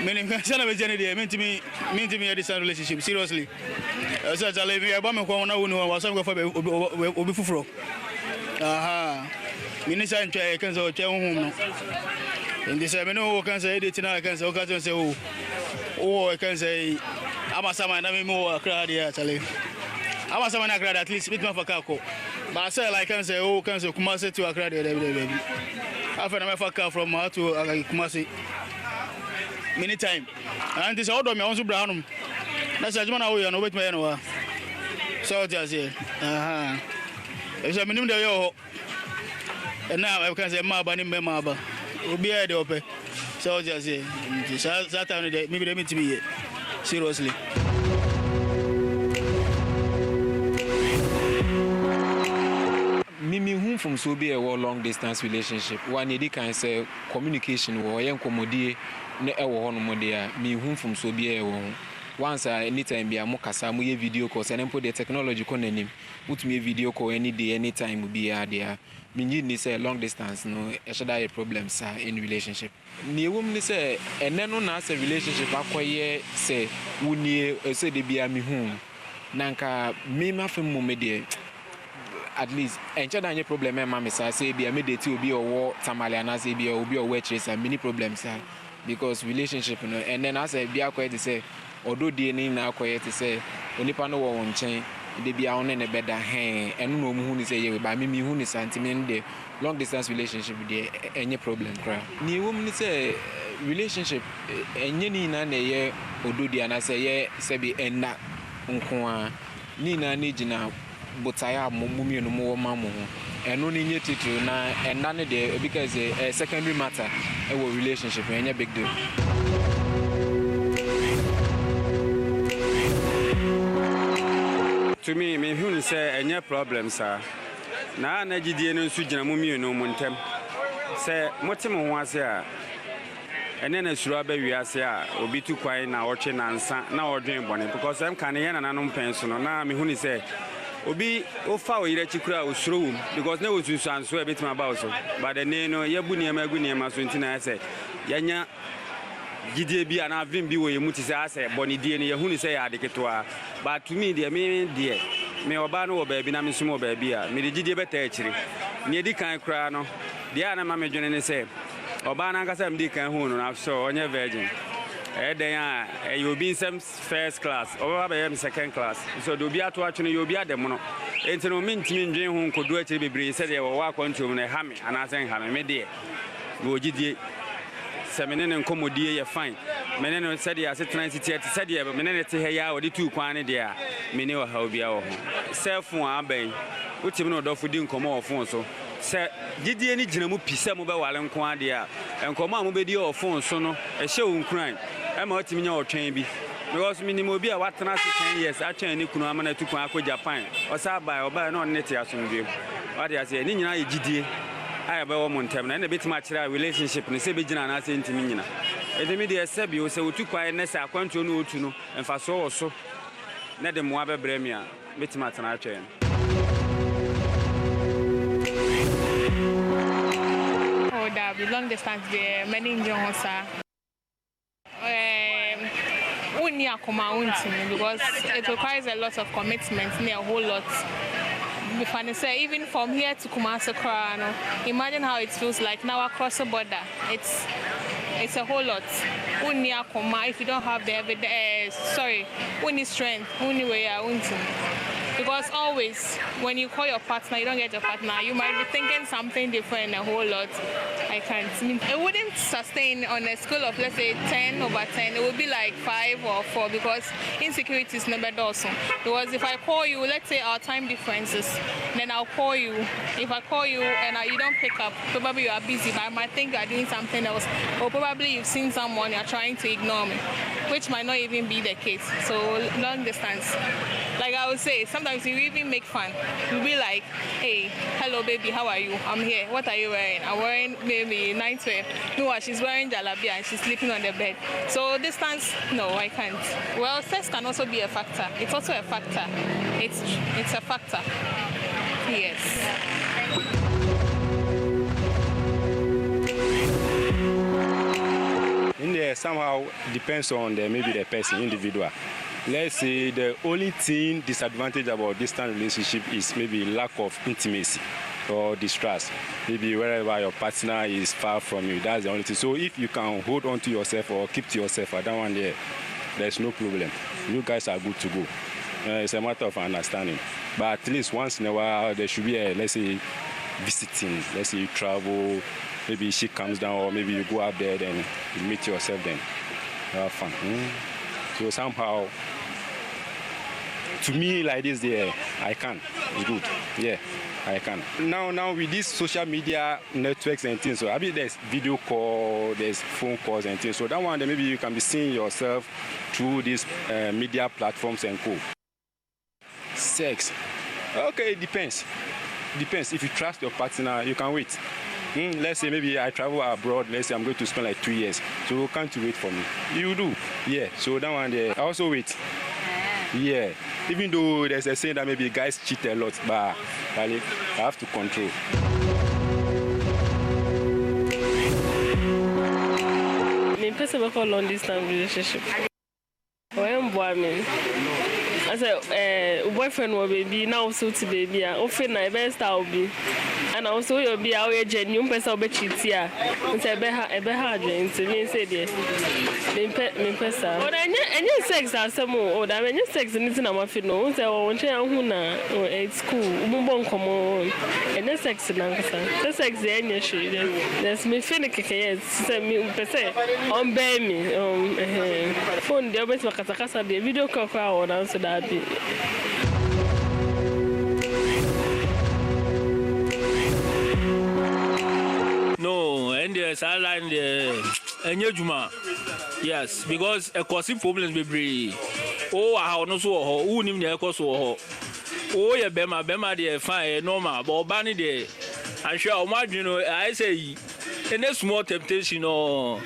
Many person of Jenny, mean to me a decent relationship, seriously. As I live here, Obama, who was some for Obifufro. Aha. Minister and Chair can so tell home. In this, I know, can say it, I can say, oh, I can say, I'm a saman, I mean, more crowd here, actually. I'm a saman, I crowd at least, bit more for Kako. But I say, I can say, oh, can say, Kumasi to a crowd every day, baby. I've had a car from her to Kumasi. Many time. And this order me also brown. That's a man away and wait my anywhere. So just here. It's a minimum there. And now I can say Maba in Maba. Will be at the open. So just here. That time maybe they mean to be here. Seriously. Me whom from so be a long distance relationship. One you can say communication or young commodity ne e wo no mo dia me whom from so be e wo once anytime be a mokasa mo ye video call and then put the technology ko nanim put me video call any day anytime be there me need say long distance no e should have problems in relationship ni wom ni say ene no na say relationship akoye say wuni say de bia me hu nanka me ma fem mo me de at least encha da any problem e ma me say bia me de ti obi owo tamale na say bia obi owo chase many problems because relationship no and then as bia akoye to say odo die ni na akoye to say onipa no wo nchen de bia on ne beda hen enu no mu hu ni say ye ba me hu ni sentiment de long distance relationship de any problem kra ni wo ni say relationship enye ni na ye odo die na say ye say be enna nko a ni na ne gina botaya mummi no mo ma mo enu ni nye titru na enna ne de because a secondary matter a relationship enye big deal. To me who say any problem sir na gidie no nsu gina mummi no mo ntem say motim ho ase a ene na suru aba wiase a obi tu kwan na otwe nansa na odwen bone because em kan ye nananom penso no na me hu ni say obi ofa oyire chikura osuro wum because na osusu anso e betima ba so but the ne no ye bu niema gu niema so ntina say yanya gidie bi ana vim bi wo ye muti say ase bone die ne ye hu ni say ya adeketo but to me there me oba no wo ba bi na me sumo ba bi a me de gidie beta akiri ne edi kan kura no de ana ma me dwene ne say oba na nkasa mdi kan hu no na so onye virgin den a you be some first class oba ba yem second class so do bi ato atwene you be adem no enti no mintimi ndwen hu nkodu akiri bebre se de wo wa kwantum na ha me ana sen ha me de go gidie semene nkomodie ye fine mene no se de asetena city se de mene ne te he ya odi tu kwan ne de a mene wo ha obi a wo ho self one aben utimi no dofo di nkomo wo fon so se gidie ni gina mu pise mu be wale nko ade a enkomo a mu be di o fon so no e hye wo nkran e ma otimi nya otwen bi because minimum obi a watena 10 years a twen ni kunu amana tu kwan akọ Japan o sa bai oba na onne te asomdwe wade ase ni nyina ye gidie aya be wo montem na betima kira relationship ne se be gina na se ntimi nyina edemi de ese bi o se otu kwan ne se akwanto no otu no emfa so wo so na de mo abebrem a betima tena atwen. That be long distance there many young sir only because it requires a lot of commitment near a whole lot. Before say even from here to Kumasi Krano, imagine how it feels like now across the border. It's a whole lot. Only if you don't have the evidence, only strength, only way because always when you call your partner, you don't get your partner, you might be thinking something different a whole lot. I can't. It wouldn't sustain on a scale of let's say 10/10. It would be like 5 or 4 because insecurity is never awesome. Because if I call you, let's say our time differences, then I'll call you. If I call you and you don't pick up, probably you are busy, but I might think you are doing something else, or probably you've seen someone you're trying to ignore me, which might not even be the case. So long distance, like I would say, sometimes you even make fun. You'll be like, hey, hello baby, how are you? I'm here. What are you wearing? I'm wearing maybe nightwear. No, she's wearing jalabia and she's sleeping on the bed. So distance, no, I can't. Well, sex can also be a factor. It's also a factor. It's a factor. Yes. In there somehow depends on maybe the person, individual. Let's say the only thing disadvantage about distant relationship is maybe lack of intimacy or distrust. Maybe wherever your partner is far from you, that's the only thing. So if you can hold on to yourself or keep to yourself at that one there, there's no problem. You guys are good to go. It's a matter of understanding. But at least once in a while, there should be a, let's say, visiting. Let's say you travel, maybe she comes down or maybe you go up there, then you meet yourself then. Have fun. So somehow, to me like this, there, I can. It's good. Yeah, I can. Now with these social media networks and things, so I mean there's video call, there's phone calls and things. So that one, then maybe you can be seeing yourself through these media platforms and co. Sex. Okay, it depends. Depends. If you trust your partner, you can wait. Let's say maybe I travel abroad. Let's say I'm going to spend like 2 years. So can't you wait for me? You do. Yeah, so that one there. I also wait. Yeah, even though there's a saying that maybe guys cheat a lot, but I have to control. Me person we call long distance relationship. When boy me, I said, boyfriend will be now so to baby. Often I best I'll be, and also you'll be our genuine person will be cheated. And say be hard to me say there. Me person. But any sex are some more. Or that any sex anything I'm afraid no. Say oh, one child who na it's cool. Mumbo come on. Any sex na kasa. The sex there any shit. There's me feeling yes. Say me person on bear me. Phone there but kasa the video call or answer that. No, and the sideline the Juma. Yes, because a cause problems be brave. Oh, I no so who nim the cause oh yeah, Bema the fine normal, but Bani there. I'm sure imagine I say in a small temptation or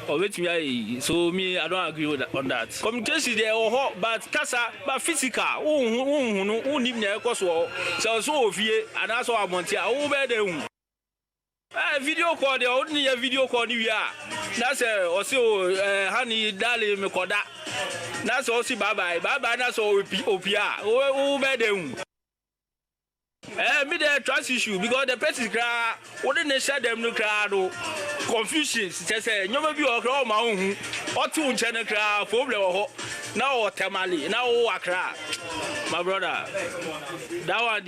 wait me, so me I don't agree with on that. Communication there or but kasa but physical. Who nim the cause so fear and that's what I want here. Oh, better. Video call the only a video call you are. That's also honey darling me koda. That's also bye that's all OPR. Oh better. Me the trust issue because the person cry wouldn't they share them no crowd confusion just say you may be a crowd my own or two channel crowd problem now tamale now akra my brother that one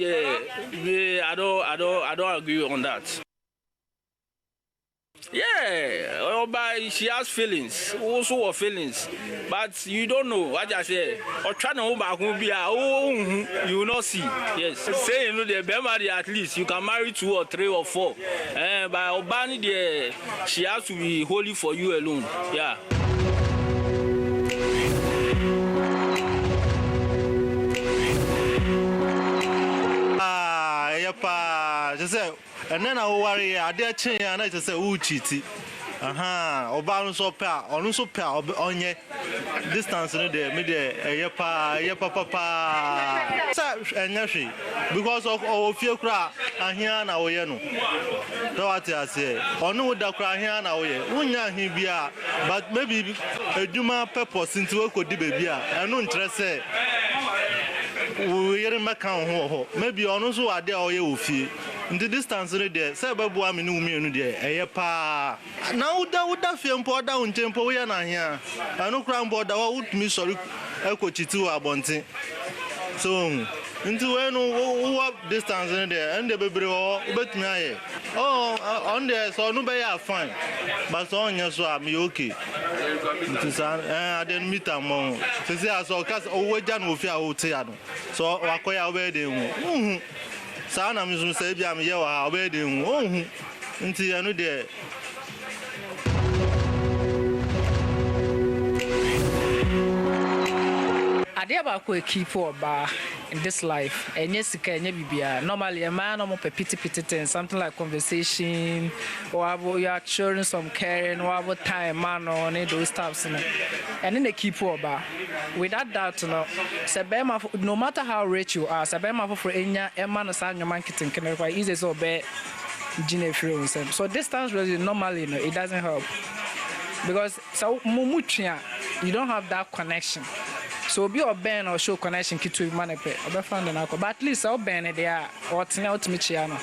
I don't agree on that. Yeah, but she has feelings, also feelings, but you don't know what I say. Or trying to hold back will be you will not see. Yes, say you know the Bemari at least you can marry 2 or 3 or 4. But Obani there, she has to be holy for you alone. Yeah. Just say. And then I worry, I dare change and I just say, oh, cheaty. Obano so pair, or so pair on ye distance in the media, papa, and yashi, because of our fear cry, and here now, you know. What I say, or no, the cry here now, Unya he be, but maybe a Juma purpose into a could be, and no interest. We are in my count, maybe also are there or you feel. In the distance, there, Sababu, I mean, there, a pa. Now, that would have feel poured down tempo, we are not here. I know crown board, I would miss sorry, a coach to our bonty. So, into what distance in there, and the baby, but me. Oh, on there, so nobody are fine. But on your swap, me okay. I didn't meet a mom. To say, I saw cast over Jan with your hotel. So, I call your wedding. Sana mizu sebi am ye wa obedi ohun nti anu de ade ba ko keep oba in this life enye sika enye bibia normally a man no pity things something like conversation or you are showing some caring or about time man or need those stuffs and then they keep oba without that no matter how rich you are sabema for enya e man sa nyoman kitten can quite easy so be gene free so distance really normally it doesn't help because so mumutia you don't have that connection. So be or ben or show connection to manepe or friend and but at least I'll ben there or tell to me chiano.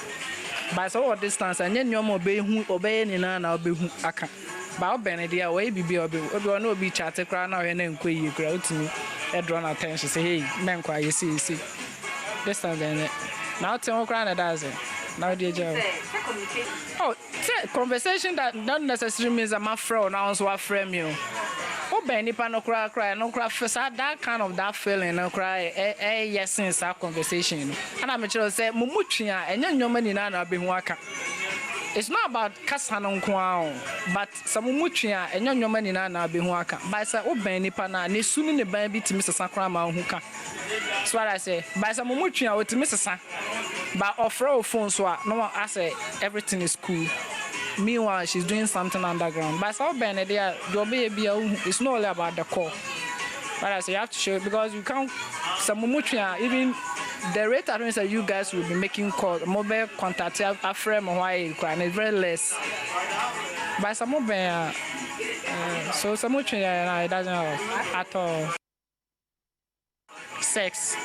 By so distance and then you more be who obey in an I'll be aka. But ben there way be or no be chatted crown now and then you grow to me and drawn attention say hey man quite you see distance then now tell crown a dozen. Now dear Joe. Oh, conversation that not necessarily means I'm a fro now so I frame you. Oh, Benny Pano cry, no cry for that kind of that feeling, no cry, yes, in our conversation. And I'm sure say, Mumuchia, and young man in Anna being waka. It's not about Casanon Kwao, but some Mumuchia, and young man in Anna being waka. By say, oh, Benny Pana, and soon in the baby to Mr. Sakrama Huka. That's what I say. By some Mumuchia with Mr. Sa, but offer phone so no one I say everything is cool. meanwhile she's doing something underground. But so it's not only about the core. But I say you have to show it because you can't. Some even the rate at which you guys will be making calls, mobile contact, a frame or why it's very less. But some mobile, so some it doesn't at all. Sex.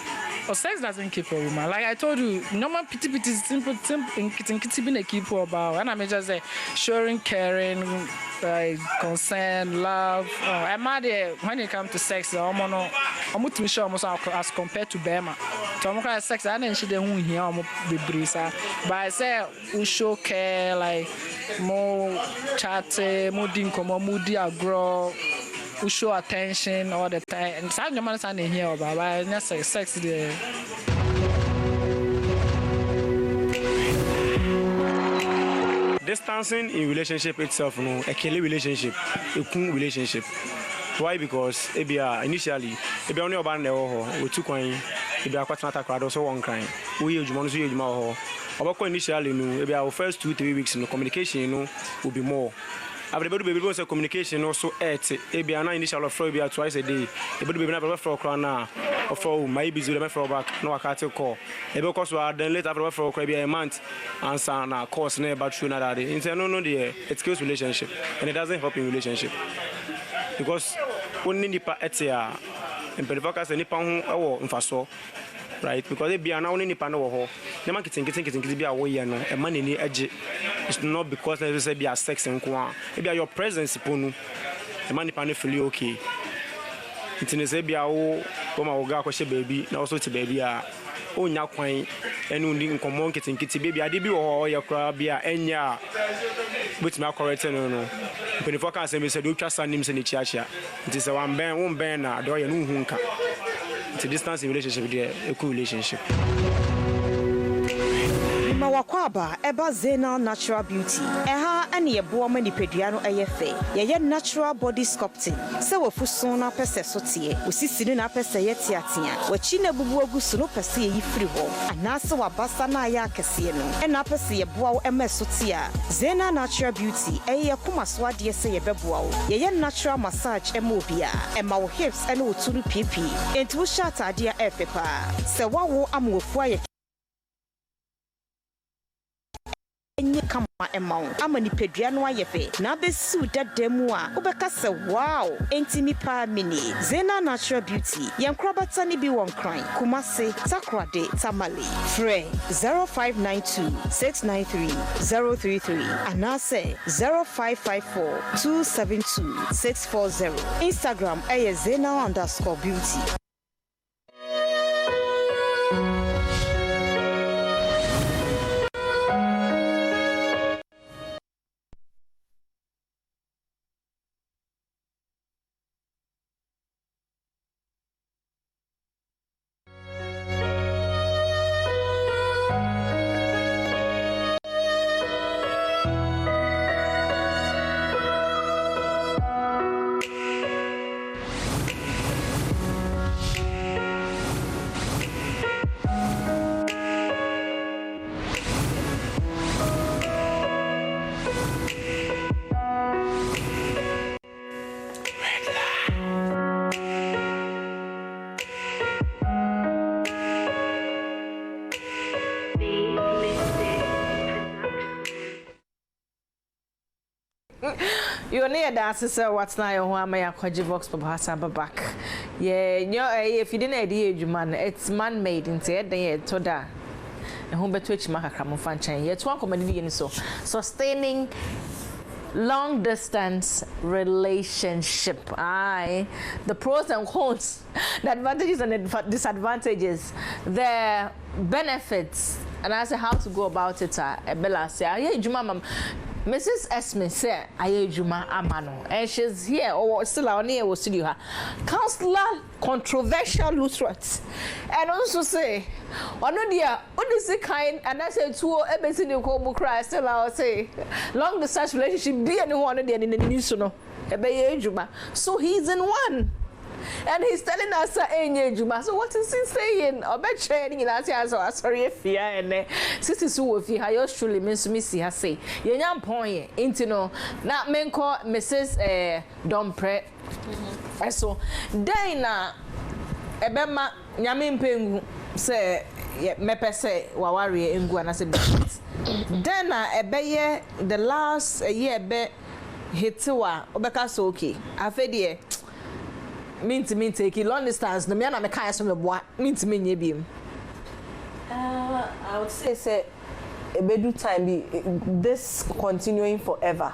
Or sex doesn't keep a woman. Like I told you, normal pity simple in a keep about. And I just say sharing, caring, concern, love. I'm mad when it comes to sex. I'm not sure almost as compared to Bema. So I'm kind sex. I didn't see the one here. I'm be brisa. But I say we show care, like more chat, more dinko, more moody, grow. We show attention all the time. And some of them are here, but I just say sex there. Distancing in relationship itself, no, a killing relationship, a cool relationship. Why? Because initially, only about the we took one, quite not a crowd, also one crying. We use initially, no, our first 2-3 weeks, no communication, will be more. Everybody be able to communication also at initial of flow twice a day. Everybody be able to flow crana or flow maybe zero for back no I can't call. Because we are then later after for a month and sana course never true that day. It's no the excuse relationship and it doesn't help in relationship. Because only nipa etia and perifocus and nipa or infaso. Right, because they be an only nipa no ho. The man getting be away and a man in the edge. It's not because they say be a sex and kwa. It be your presence ponu. The man nipa feel you okay. It's in the be a oh my baby, now also to baby oh nya kwan and only in common getting baby. I did be or your crab be a enya. But my correct no. When the focus and we said you trust names in the church. It is a one band now, do you know hunka. It's a distance relationship, a cool relationship. Mawakwaba eba Zena Natural Beauty. Eha ani ye boa mani peduano eyefe. Ye natural body sculpting. Se wo fusona pese sotie. Usisini na pese yeti atia. Wachi na bubu agusu no pese ye yifiri ho. Anase wabasa na ya akese no. Ena pese ye boa wo eme sotia. Zena Natural Beauty eye kuma swade se ye beboa wo. Ye natural massage emobia. Ema wo hips ene wo turu pipi. Enti wo shata adia efepa. Se wawo amwofu aye kama emau amani pedua no ayefe na besu dademu a obeka se wow entimi pa mini Zena Natural Beauty yankrabata ni bi won kran Kumase Takrade Tamale free 0592 693 033 anase 0554 272 640 Instagram Zena_beauty. You near dance, sir. What's now? Your home, my Kwaji Vox, Papa, back. Yeah, if you didn't idea, man, it's man made in said, then toda. And whom between Macacram Fanchain, yet one comedy so sustaining long distance relationship. The pros and cons, the advantages and the disadvantages, the benefits, and I say how to go about it. Bella say, "Yeah, Juma, Mrs. Esme said, "Aye, Juma Amano," and she's here or still out near was studio her. Counselor controversial Lutherat, and also say, "Oh no, dear, what is the kind?" And I said, "2 ebesi de ko bukra still out say, long distance relationship be anyone there in the news no." So he's in one. And he's telling us enye juma. So what is he saying? Obe training in Asia so sorry fear and sister so fi ha yours truly means me see her say. Yenya mpon inti no na menko Mrs. Dompre. So then na ebema nyame mpengu say mepe say wawari engu anase business. Then ebeye the last year be hitiwa obeka so okay afedie minti take long distance no me na me kan so me boa minti me nye biem. I would say ebedu time be this continuing forever.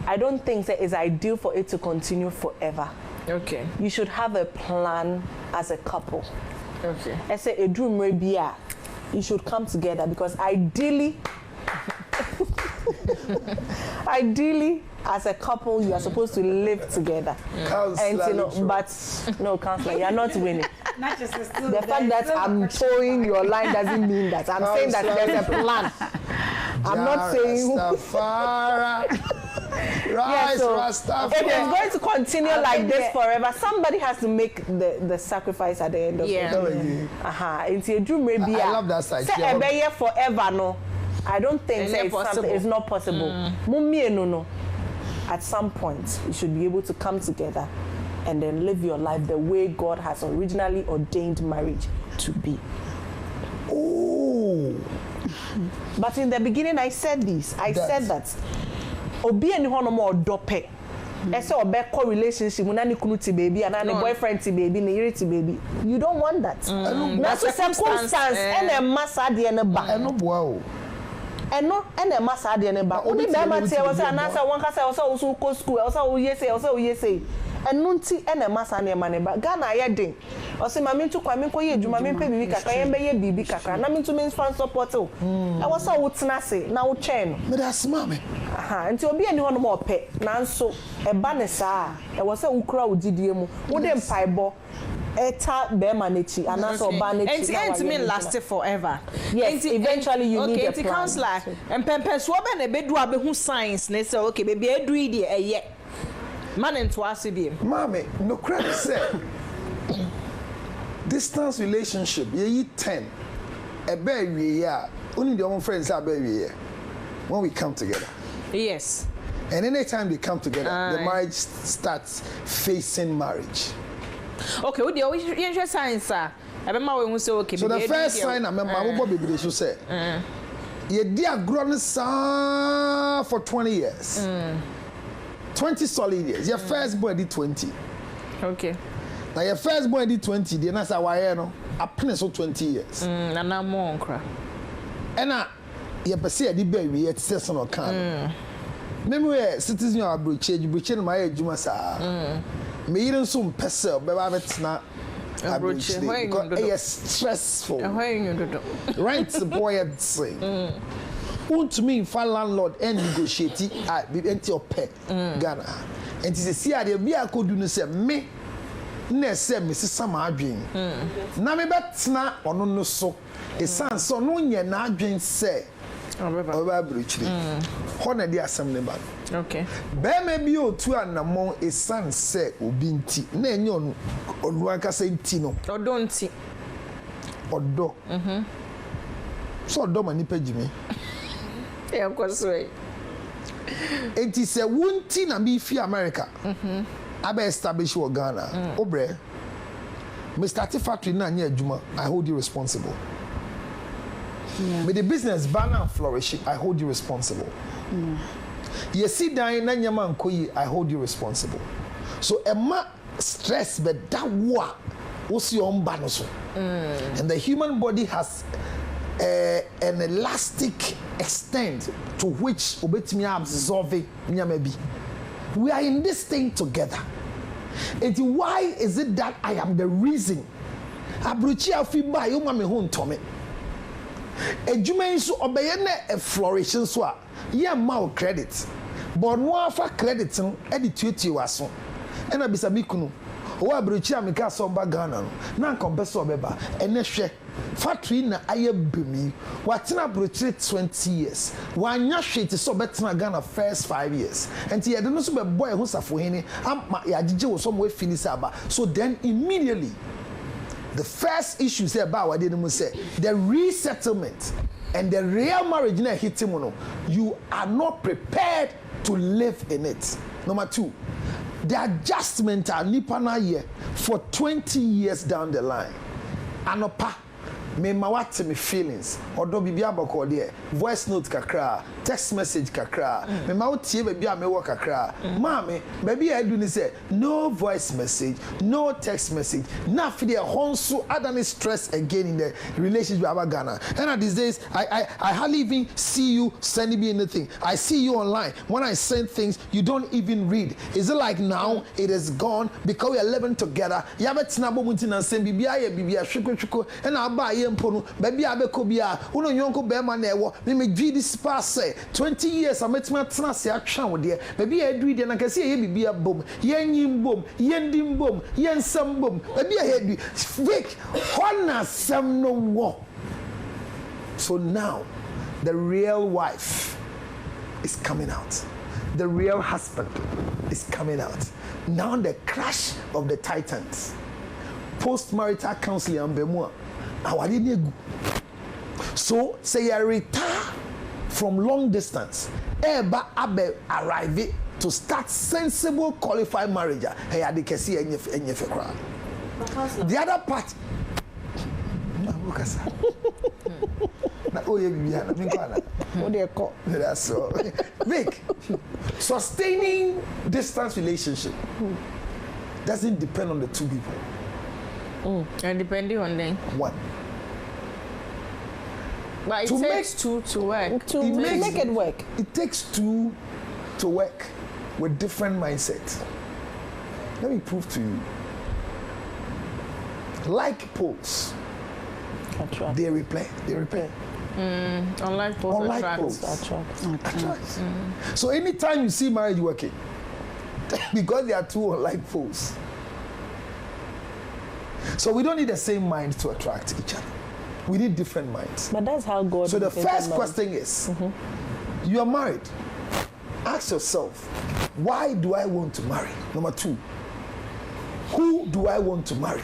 I don't think that it's ideal for it to continue forever. Okay. You should have a plan as a couple. Okay. I say a dream maybe you should come together because ideally as a couple you are supposed to live together. And you know, but no counselor, you are not winning. The fact that I'm towing your line doesn't mean that. I'm saying that there's a plan. I'm not saying Right, so Rastafari. if it's going to continue like this forever, somebody has to make the sacrifice at the end of it. It's a dream maybe. I love that side. Say a year forever, no. I don't think it's not possible. No. At some point, you should be able to come together and then live your life the way God has originally ordained marriage to be. Oh. But in the beginning, I said this. I said that. Obi any hono more dope. Ese obe ko relationship na ni kunu ti baby and ni boyfriend ti baby ni iri ti baby. You don't want that. That's a circumstance and a massa de ne ba. Eno boa o. Eno and a massa de ne ba. Obi be ma tie was anasa won ka say also go school also yese. Enunti ene masa ne ma ne ba Ghana ye den o se ma me ntu kwa me ko ye adwuma me pe bibi kakra ye be ye bibi kakra na me ntu me fan support o e wo so wo tena se na wo twen no me da sma me nti obi ani hono mo pe nanso e ba ne saa e wo se wo kura wo gidie mu wo de mpaibo eta be manechi anaso ba nechi na wa mean last forever. Yes, eventually you need a plan. Okay, counselor empempe so be na bedu abehu science na say okay baby edu ide eye man into asibiem. Mommy, no credit say distance relationship ye 10 a baby yeah only the own friends are baby when we come together. Yes. And anytime they come together, the marriage starts facing marriage. Okay, what do you sign, sir? I remember when we say okay. So the first sign I remember baby they should say ye dear grown for 20 years. 20 solid years. Your first boy did 20. Okay. Now your first boy did 20. The answer why no? I plan so 20 years. And I'm more cry. And you perceive the baby yet says on can. Memory citizen of Bruche, my age, sa. Me even soon pesel, but I bet not. It's stressful. Right, the boy had say. Want me for landlord and negotiate at empty your pet Ghana. And to see how they be a could do say me ne say Mrs. Sama dream. Na me bet na or no so a son so no ye na dream say over bridge. Honor the assembly bag. Okay. Bear may be o two and among a son say ubinti na nyon on one say tino or don't see or do. So do mani page me. Yeah, of course, right. It is a one thing and be free America. I be establish your Ghana. Obre, me start a factory na near Juma. I hold you responsible. With the business banner and flourishing, I hold you responsible. You see down na nyama nkoyi, I hold you responsible. So Emma stress but that wa what's your own banner. And the human body has an elastic extent to which obetimi absorb nyamabi. We are in this thing together. And why is it that I am the reason? Abruchi afiba yo mame ho ntome. Ejuma nso obeye na flourishing so a ye ma credit. But no afa credit no e di tuetie waso. E na bisa bikunu o abrochi amika so ba Ghana no na nkompeso obeba ene hwe factory na aye bemi watena abrochi 20 years wanya hwe ti so betena Ghana first 5 years enti ye de no so be boy hu safo hini ama ya gige wo so mo finish aba so then immediately the first issue say about what they say the resettlement and the real marriage na hit him, you are not prepared to live in it. Number 2, the adjustment are nipa na year for 20 years down the line. Anopa me mawate me feelings odo bibia bako de voice note kakra text message kakra me mawtie bibia me wo kakra mama baby I do ni say no voice message no text message na fi de honso adani stress again in the relationship with our Ghana. And these days I hardly even see you sending me anything. I see you online. When I send things you don't even read. Is it like now it is gone because we are living together? Ya betina bo muntina send bibia ye bibia hweko and aba mpono baby abeko bia uno nyonko be ma na ewo me gwi this pass say 20 years ametima tena se atwa wo de baby adui de na kase ye bibia bom yenyim bom yendim bom yensam bom baby adui fake hona sam no wo. So now the real wife is coming out, the real husband is coming out. Now the crash of the titans, post-marital counseling and bemua. So say you retire from long distance, eba abe arrive to start sensible qualified marriage. Hey, I can see any. The other part. That's all. Vic, sustaining distance relationship doesn't depend on the two people. And depending on them. One. But it takes two to work. To make it work. It takes two to work with different mindsets. Let me prove to you. Like poles, they reply. Unlike poles, attract. So anytime you see marriage working, because they are two unlike poles. So we don't need the same mind to attract each other. We need different minds. But that's how God. So the first question is, you are married. Ask yourself, why do I want to marry? Number 2, who do I want to marry?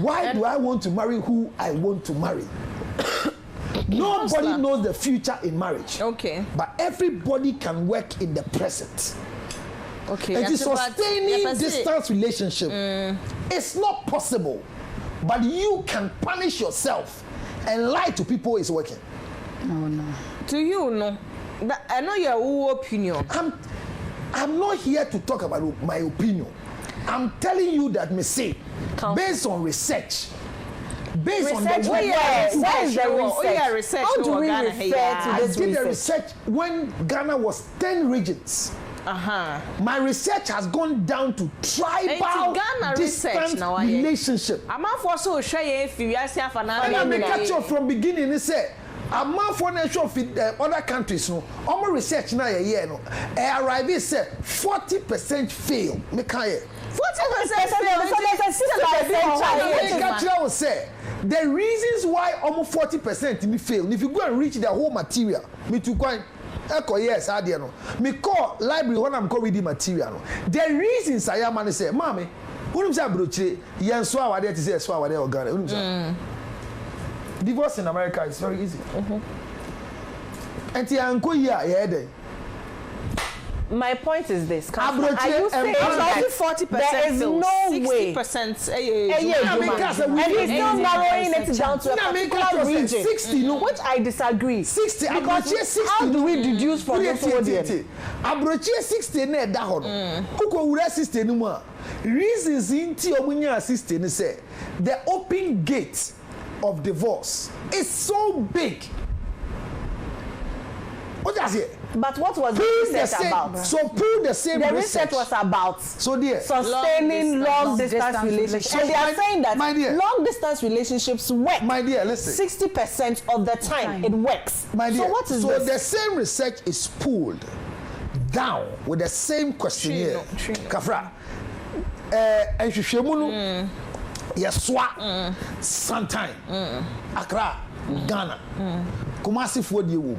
Why do I want to marry who I want to marry? Nobody knows the future in marriage. Okay. But everybody can work in the present. Okay. And sustaining distance relationship, it's not possible. But you can punish yourself and lie to people is working. No. To you, no. I know your opinion. I'm not here to talk about my opinion. I'm telling you that me say, based on research, based on the research. How do we refer to this I did the research when Ghana was 10 regions. My research has gone down to tribal distant relationship. I'm for so sure if you ask for and I catch you from beginning. He said, I'm for nation of other countries. No, all research now a year. No, arrive said 40% fail. Me can't. 40% fail. Say the reasons why almost 40% fail. If you go and reach the whole material, me too quite. Yes, I did. Me call library when I'm calling reading material. The reasons I am say, Mommy, who is a brooch? Yan swallow there to say swallow there or Ghana. Divorce in America is very easy. And the uncle here, my point is this. Are you saying that 40% there is no 60%? And he's still narrowing it down to a particular region. 60, no, which I disagree. 60, because 60. How do we deduce from this audience? Abrochie 60 ne da ho no. Uko wura 60 no mu. Reasons inti omunya 60 ne say the open gate of divorce is so big. What does it? But what was the research about? So pull the same the research was about sustaining long distance relationships. And they are saying that long distance relationships work. My dear, listen. 60% of the time it works. My dear, so what is this? So the same research is pulled down with the same questionnaire. Kafra. enhwehwemu no yɛsoa sometime Accra Ghana Kumasi fo die wom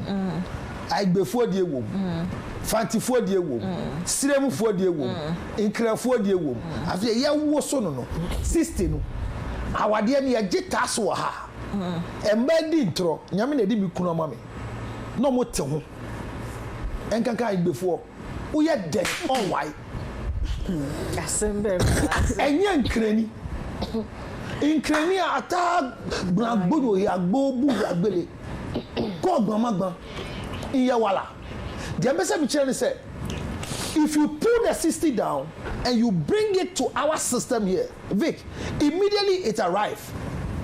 Aigbe fo die wom Fanti fo die wom Siremu fo die wom Nkra fo die wom afi ye wo so no 60 no awade ne ye gita so ha emba di ntro nyame na di mi kunu ama me no mo te ho enkanka Aigbe fo wo ye den on why asembe enye nkrani nkrani ata gbagbodo ya gbobu agbele ko gbamagban iya wala the ambassador be trying to say if you pull the 60 down and you bring it to our system here Vic immediately it arrives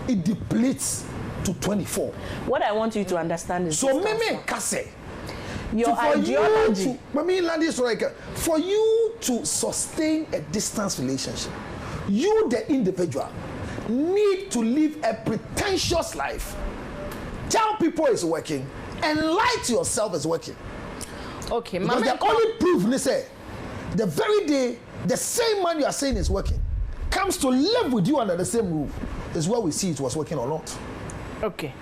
it depletes to 24. What I want you to understand is so meme kase your ideology for you to sustain a distance relationship you the individual need to live a pretentious life. Tell people it's working and lie to yourself it's working. Okay, because the only proof they say the very day the same man you are saying is working comes to live with you under the same roof is where we see it was working or not. Okay.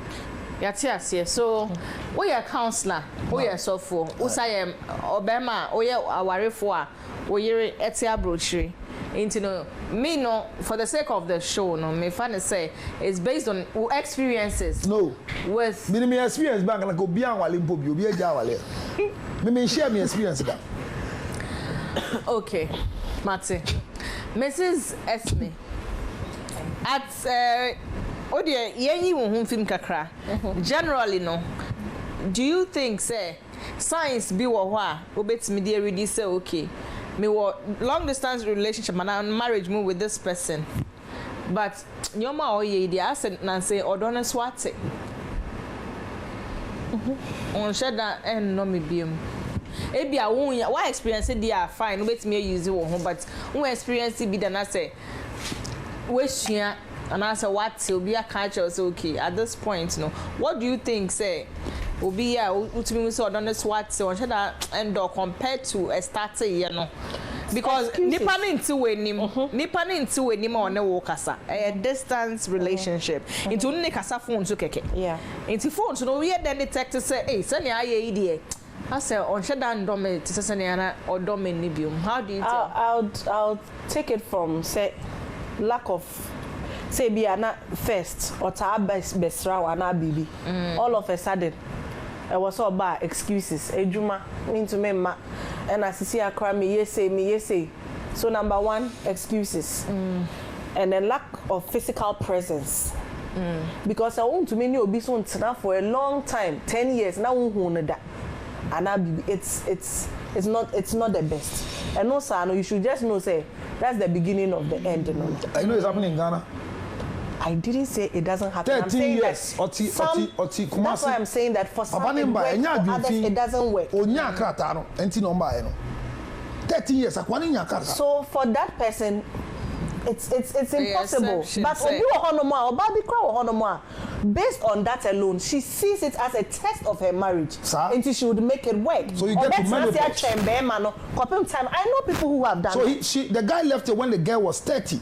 Yati so we are counselor, we are sofo, usaye obema, we are awarefo a, we are etia brochiri. Into no, me no, for the sake of the show, no, me fan say it's based on experiences. No, with me experience back like go beyond Walimpo, you be a jawale. Me share me experience that. Okay, Mate, Mrs. Esme, at oh dear, yenyi won film kakra. Generally, no. Do you think say science be wa obetimi dey ready say okay? Me long distance relationship and marriage move with this person, but nyoma oye dey ask na say odono swate on sheda en no me biem e bia why experience dey are fine wait me use wo ho but who experience be da na say we sua and I say what will be a culture so okay at this point no what do you think say obi ya utimi so don swat say on shada end or compared to a start year no because nipa nti wenim nipa nti wenim on ne wo kasa a distance relationship into ne kasa phone so keke into phone so no we then detect say hey sani aye idie I say on shada ndome ti sani ana odome ni biom how do you tell I'll take it from say lack of say be ana first or ta besra wa na bibi all of a sudden was all about excuses ejuma into me ma and asisi akra me yese so number one excuses and then lack of physical presence because I want to me obi so ntena for a long time 10 years na hu no da and it's not the best and no sir no you should just know say that's the beginning of the end no. I know it's happening in Ghana. I didn't say it doesn't happen. 13 years. That's why I'm saying that for some it works, for others it doesn't work. 13 years. So for that person, it's impossible. But based on that alone, she sees it as a test of her marriage until she would make it work. So you get to menopause. I know people who have done it. So the guy left her when the girl was 30.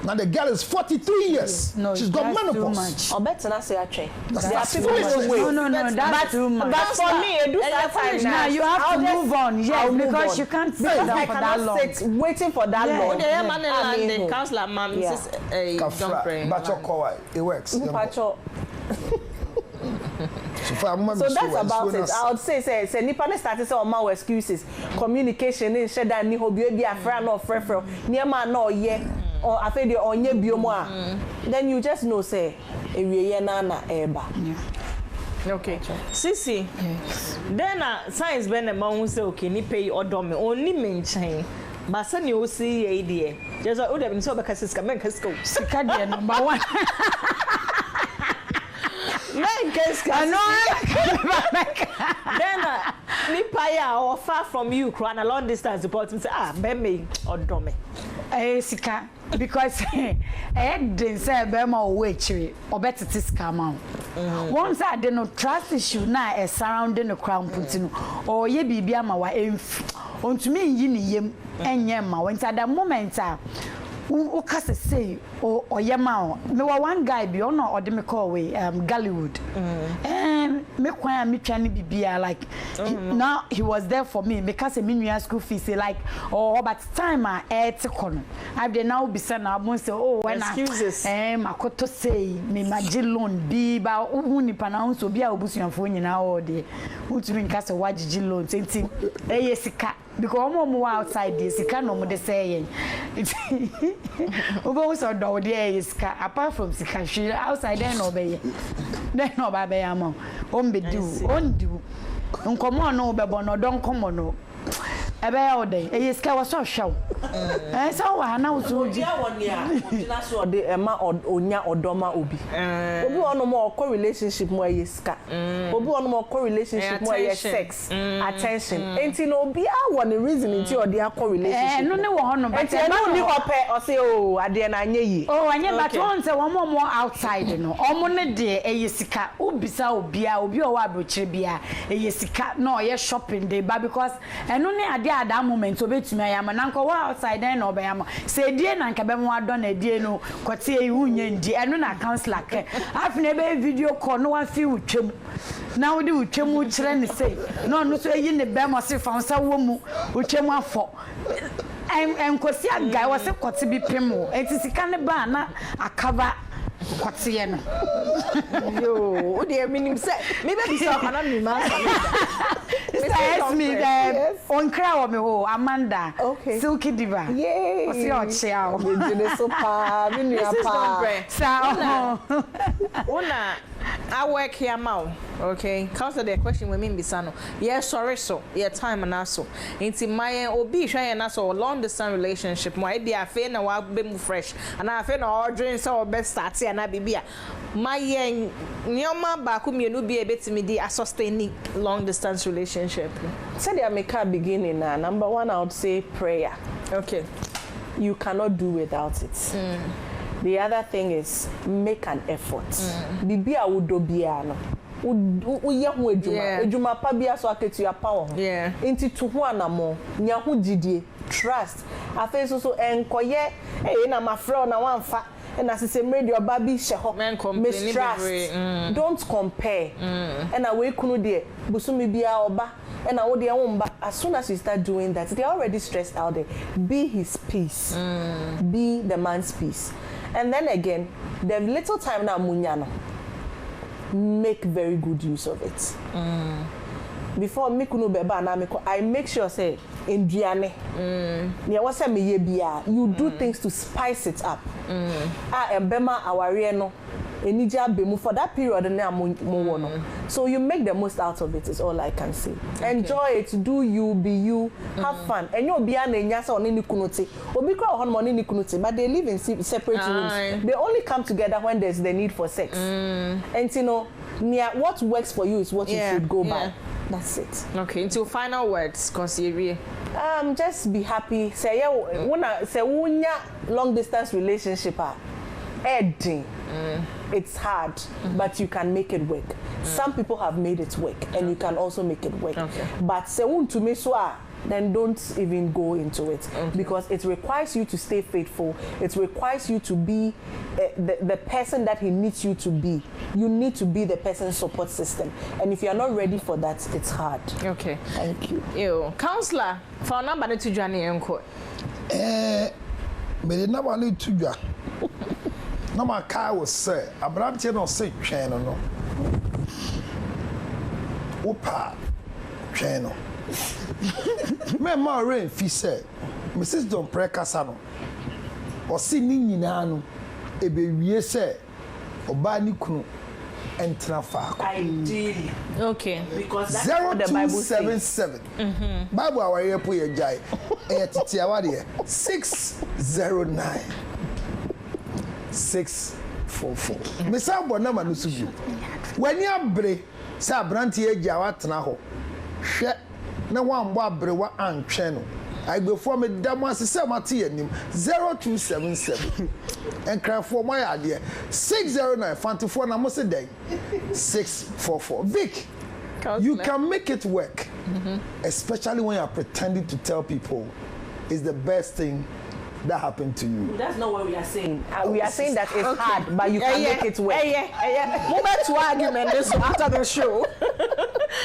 Now the girl is 43 years. No, she's got menopause. Or better not say actually. That's No, that's too much. But for me, it do that now you have to move on. Yes, because you can't sit down for that long. Waiting for that long. The counselor, mom, it works. So that's about it. I would say nipa ne started say oma excuses communication in sheda ni hobi bi afra na ofrefre niema na oye or afa de onye biomo a then you just know say ewieye na eba. Okay. Sisi. Yes. Then science ben ma hu say okay ni pay odome only menchen. But say you see ye dey. Just o dem so be kasiska men kasiska. Sika dey number 1. Men kasiska. Then nipa ya or far from you cry long distance report say ben me odome. Sika because didn't say be ma o wechiri obetete sika ma. Once I dey no trust issue na surrounding the crown putino or ye bibia ma wa ontumi yi ni yem enye ma when at the moment o ka say o yema o me wa one guy bi ono ode me call we Gallywood me kwan me twa ne bibia like now he was there for me because me nua school fees like but time kono I dey now be say na mo say when excuses makoto say me magi loan bi ba hu nipa na so bia obusuafo nyina o de utumi nka say wagigi loan tenti sika because omo outside this sika no mo de say obo so do de sika apart from sika she outside then no be am on be do on do nkomo no be bono don komo no ebe ya ode sika was so show so wa na so ji na so de ema onya odoma obi ono mo ko relationship mo sika obi ono mo ko relationship mo sex attention enti no obi a won the reason enti ode akọ relationship no ne wo hono but no ni ope o say ade na anye yi anye but won say wo mo outside no omo ne de sika obisa obi o wa abrochire bia sika no ye shopping dey ba because eno ne ade at that moment obetumi ayama nanko wa outside then no obeyama say die na nka be mo adọ na die no kwete e hunye ndi eno na counselor ke afne be video call no wa fi utwem na wo de utwem kire ne say no so eyi ne be mo se fa nsa wo mu utwem afọ enkosi agai wo se kwete bi pemo enti sika ne ba na akava kwate ye no yo o de minim say me be so kana mi ma Yes, me there. On crowd me ho Amanda. Okay. Silky Diva. Yay. What's your chow? Una I work here now. Okay. Counter the question we mean bisano. Yes, sorry so. Yeah, time and also. Inti my obi hwa na so long distance relationship. Mo e dia fe na wa be mu fresh. And I fe na ordering so best start ya na bibia. My nyoma ba ku mienu bi e betimi di sustaining long distance relationship. Said I make a beginning number one I would say prayer. Okay. You cannot do without it. The other thing is make an effort. Bibi a wodo bia no. Uye ho edwuma pa bia so aketu ya pa ho. Enti to ho anamo nya ho gidie trust. Afa so enkoye na mafrɛ na wanfa and as it's a radio baby sheho mistrust don't compare and away kunu de busumi bia oba and awo de womba as soon as you start doing that they're already stressed out there. Be his peace, be the man's peace. And then again the little time na munyano make very good use of it. Before me kunu beba na me I make sure say induane ne wa say me ye bia you do things to spice it up. Embema aware no enija bemu for that period na mo no. So you make the most out of it is all I can say. Okay. Enjoy it, do you, be you, have fun. And you bia na nya say oni ni kunuti obi kra ho money ni kunuti but they live in separate rooms. They only come together when there's the need for sex. And you know what works for you is what you should go by. That's it. Okay, until final words, consider. Just be happy. Say unya long distance relationship it's hard, but you can make it work. Some people have made it work, and you can also make it work. Okay. But say to me then don't even go into it because it requires you to stay faithful. It requires you to be the person that he needs you to be. You need to be the person's support system. And if you're not ready for that, it's hard. Okay. Thank you. Yo, counselor, for number to join you. But the number to join. No, my car was say, Abraham no say channel no. Opa channel. Me ma rain fi say Mrs. Don Prekasa no o si ni nyina no e be wie say oba ni kunu entra fa ideally okay because that's what the Bible says. 0277 Bible aware po ye jai e tete awade 609 644 me say bo na ma no suju wani abre say abrantie agya watena ho hwe na wambo abrewa antwe no agbefo me damo asese mate yanim 0277 enkrafo mo ya de 609 fantifo na mo se den 644 Vic you can make it work especially when you are pretending to tell people is the best thing that happened to you. That's not what we are saying. We are saying that it's hard, but you can make it work. Moment to argument this after the show.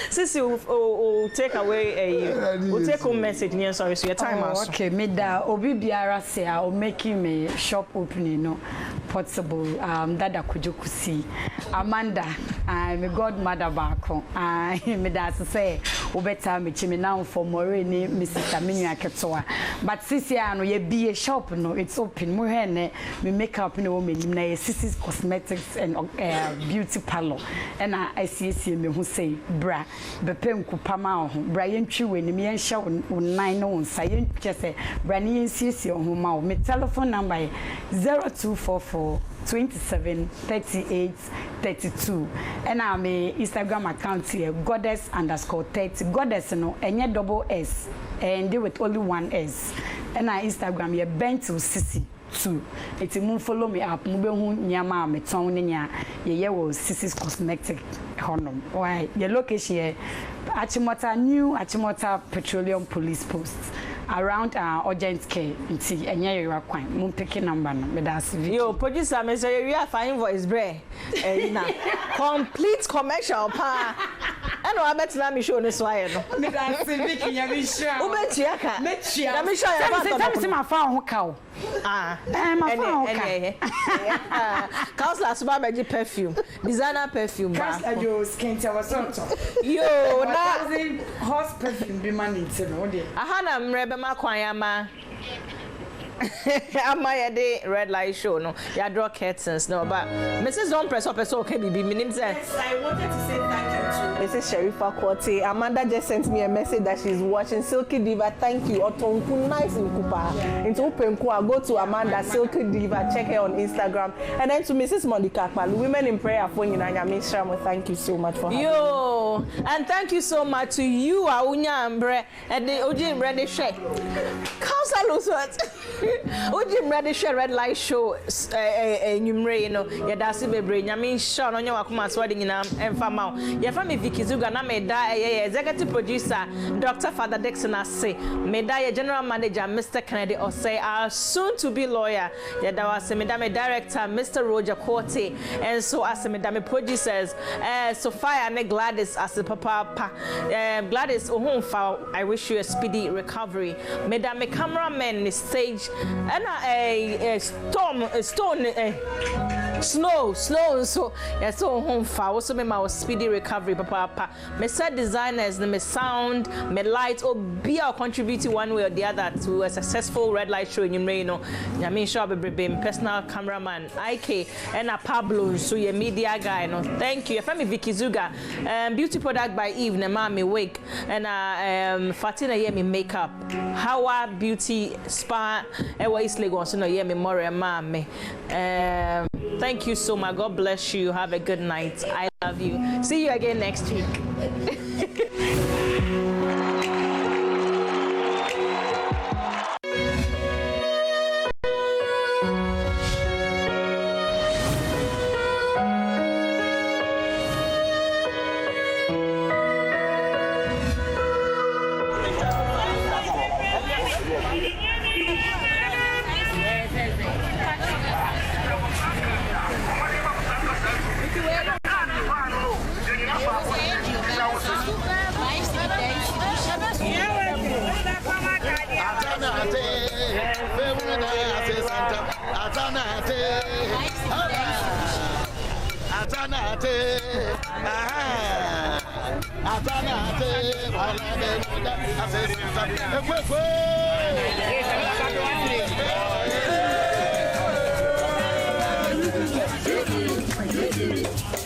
Sissy will take away we'll take home message near sorry so your time okay, me da obi biara say I will making me shop opening no possible dada kujoku see Amanda my godmother back me da say obeta me chimi now for more ni Mrs. Aminua Ketoa but sisi ano ye be a shop no it's open mo he ne me makeup no me nim na Sissy's Cosmetics and beauty parlor and I see me who say bra bepem kupama ho bra yentwi we ni me yenhya online no nsa yentwi say bra ni yensie ho ma me telephone number 0244 27 38 32 and I'm a Instagram account here goddess_30 goddess no enye double S and with only one S and I Instagram here Bentil Sissy 2 it's a follow me up mo be hu nyama me ton ne nya ye wo Sissy's Cosmetic honum why your location here Achimota new Achimota Petroleum Police Post around urgent care nti enye your kwan mo pick number no me das yo producer me say we are fine voice bre na complete commercial pa and o abetna me show ne so aye no me das Vicky ya me show o betia ka me chia na me show ya ba to ma fa ho ka o ma fa ho ka Counselor Suba Beji perfume designer perfume ba yo skin tower sonto yo na horse perfume be man into no dey aha na mrebe makwanyama ama ya de red light show no ya draw curtains no but Mrs. Don't press up so okay bibi minim say yes, I wanted to say thank you to Mrs. Sherifa Kwote. Amanda just sent me a message that she's watching Silky Diva. Thank you. Otonku nice in Kupa. Into Openku, go to Amanda Silky Diva. Check her on Instagram. And then to Mrs. Monica Akpalu, Women in Prayer for you. Thank you so much for having me. And thank you so much to you, Aunya Ambre, and the Oji Ready Share. Council Oji Ready Share Red Light Show. Numre, you know, Yadasi Bebre, Yamin Sean on your Akuma Sweating in Enfamau. Your family Vicky Zuga, na Meda, executive producer, Dr. Father Dixon, say, Meda, general manager, Mr. Kennedy, or say, our soon to be lawyer, Yadawase Medame director, Mr. Roger Korte, and so as Medame producers, Sophia and Gladys as the papa, Gladys Ohunfa, I wish you a speedy recovery. Medame cameraman, stage, and a snow, so yes, so home for also me my speedy recovery, papa. Me set designers, me sound, me light, or be our contributing one way or the other to a successful red light show in Umreno. I mean, sure, be personal cameraman, IK, and a Pablo, so your media guy. No, thank you. Your family Vicky Zuga, beauty product by Eve, Nemami Wake, and Fatina Yemi makeup, Hawa Beauty Spa, Ewa East Lagos, no Yemi More Mame. Thank you so much. God bless you. Have a good night. I love you. See you again next week. Hey,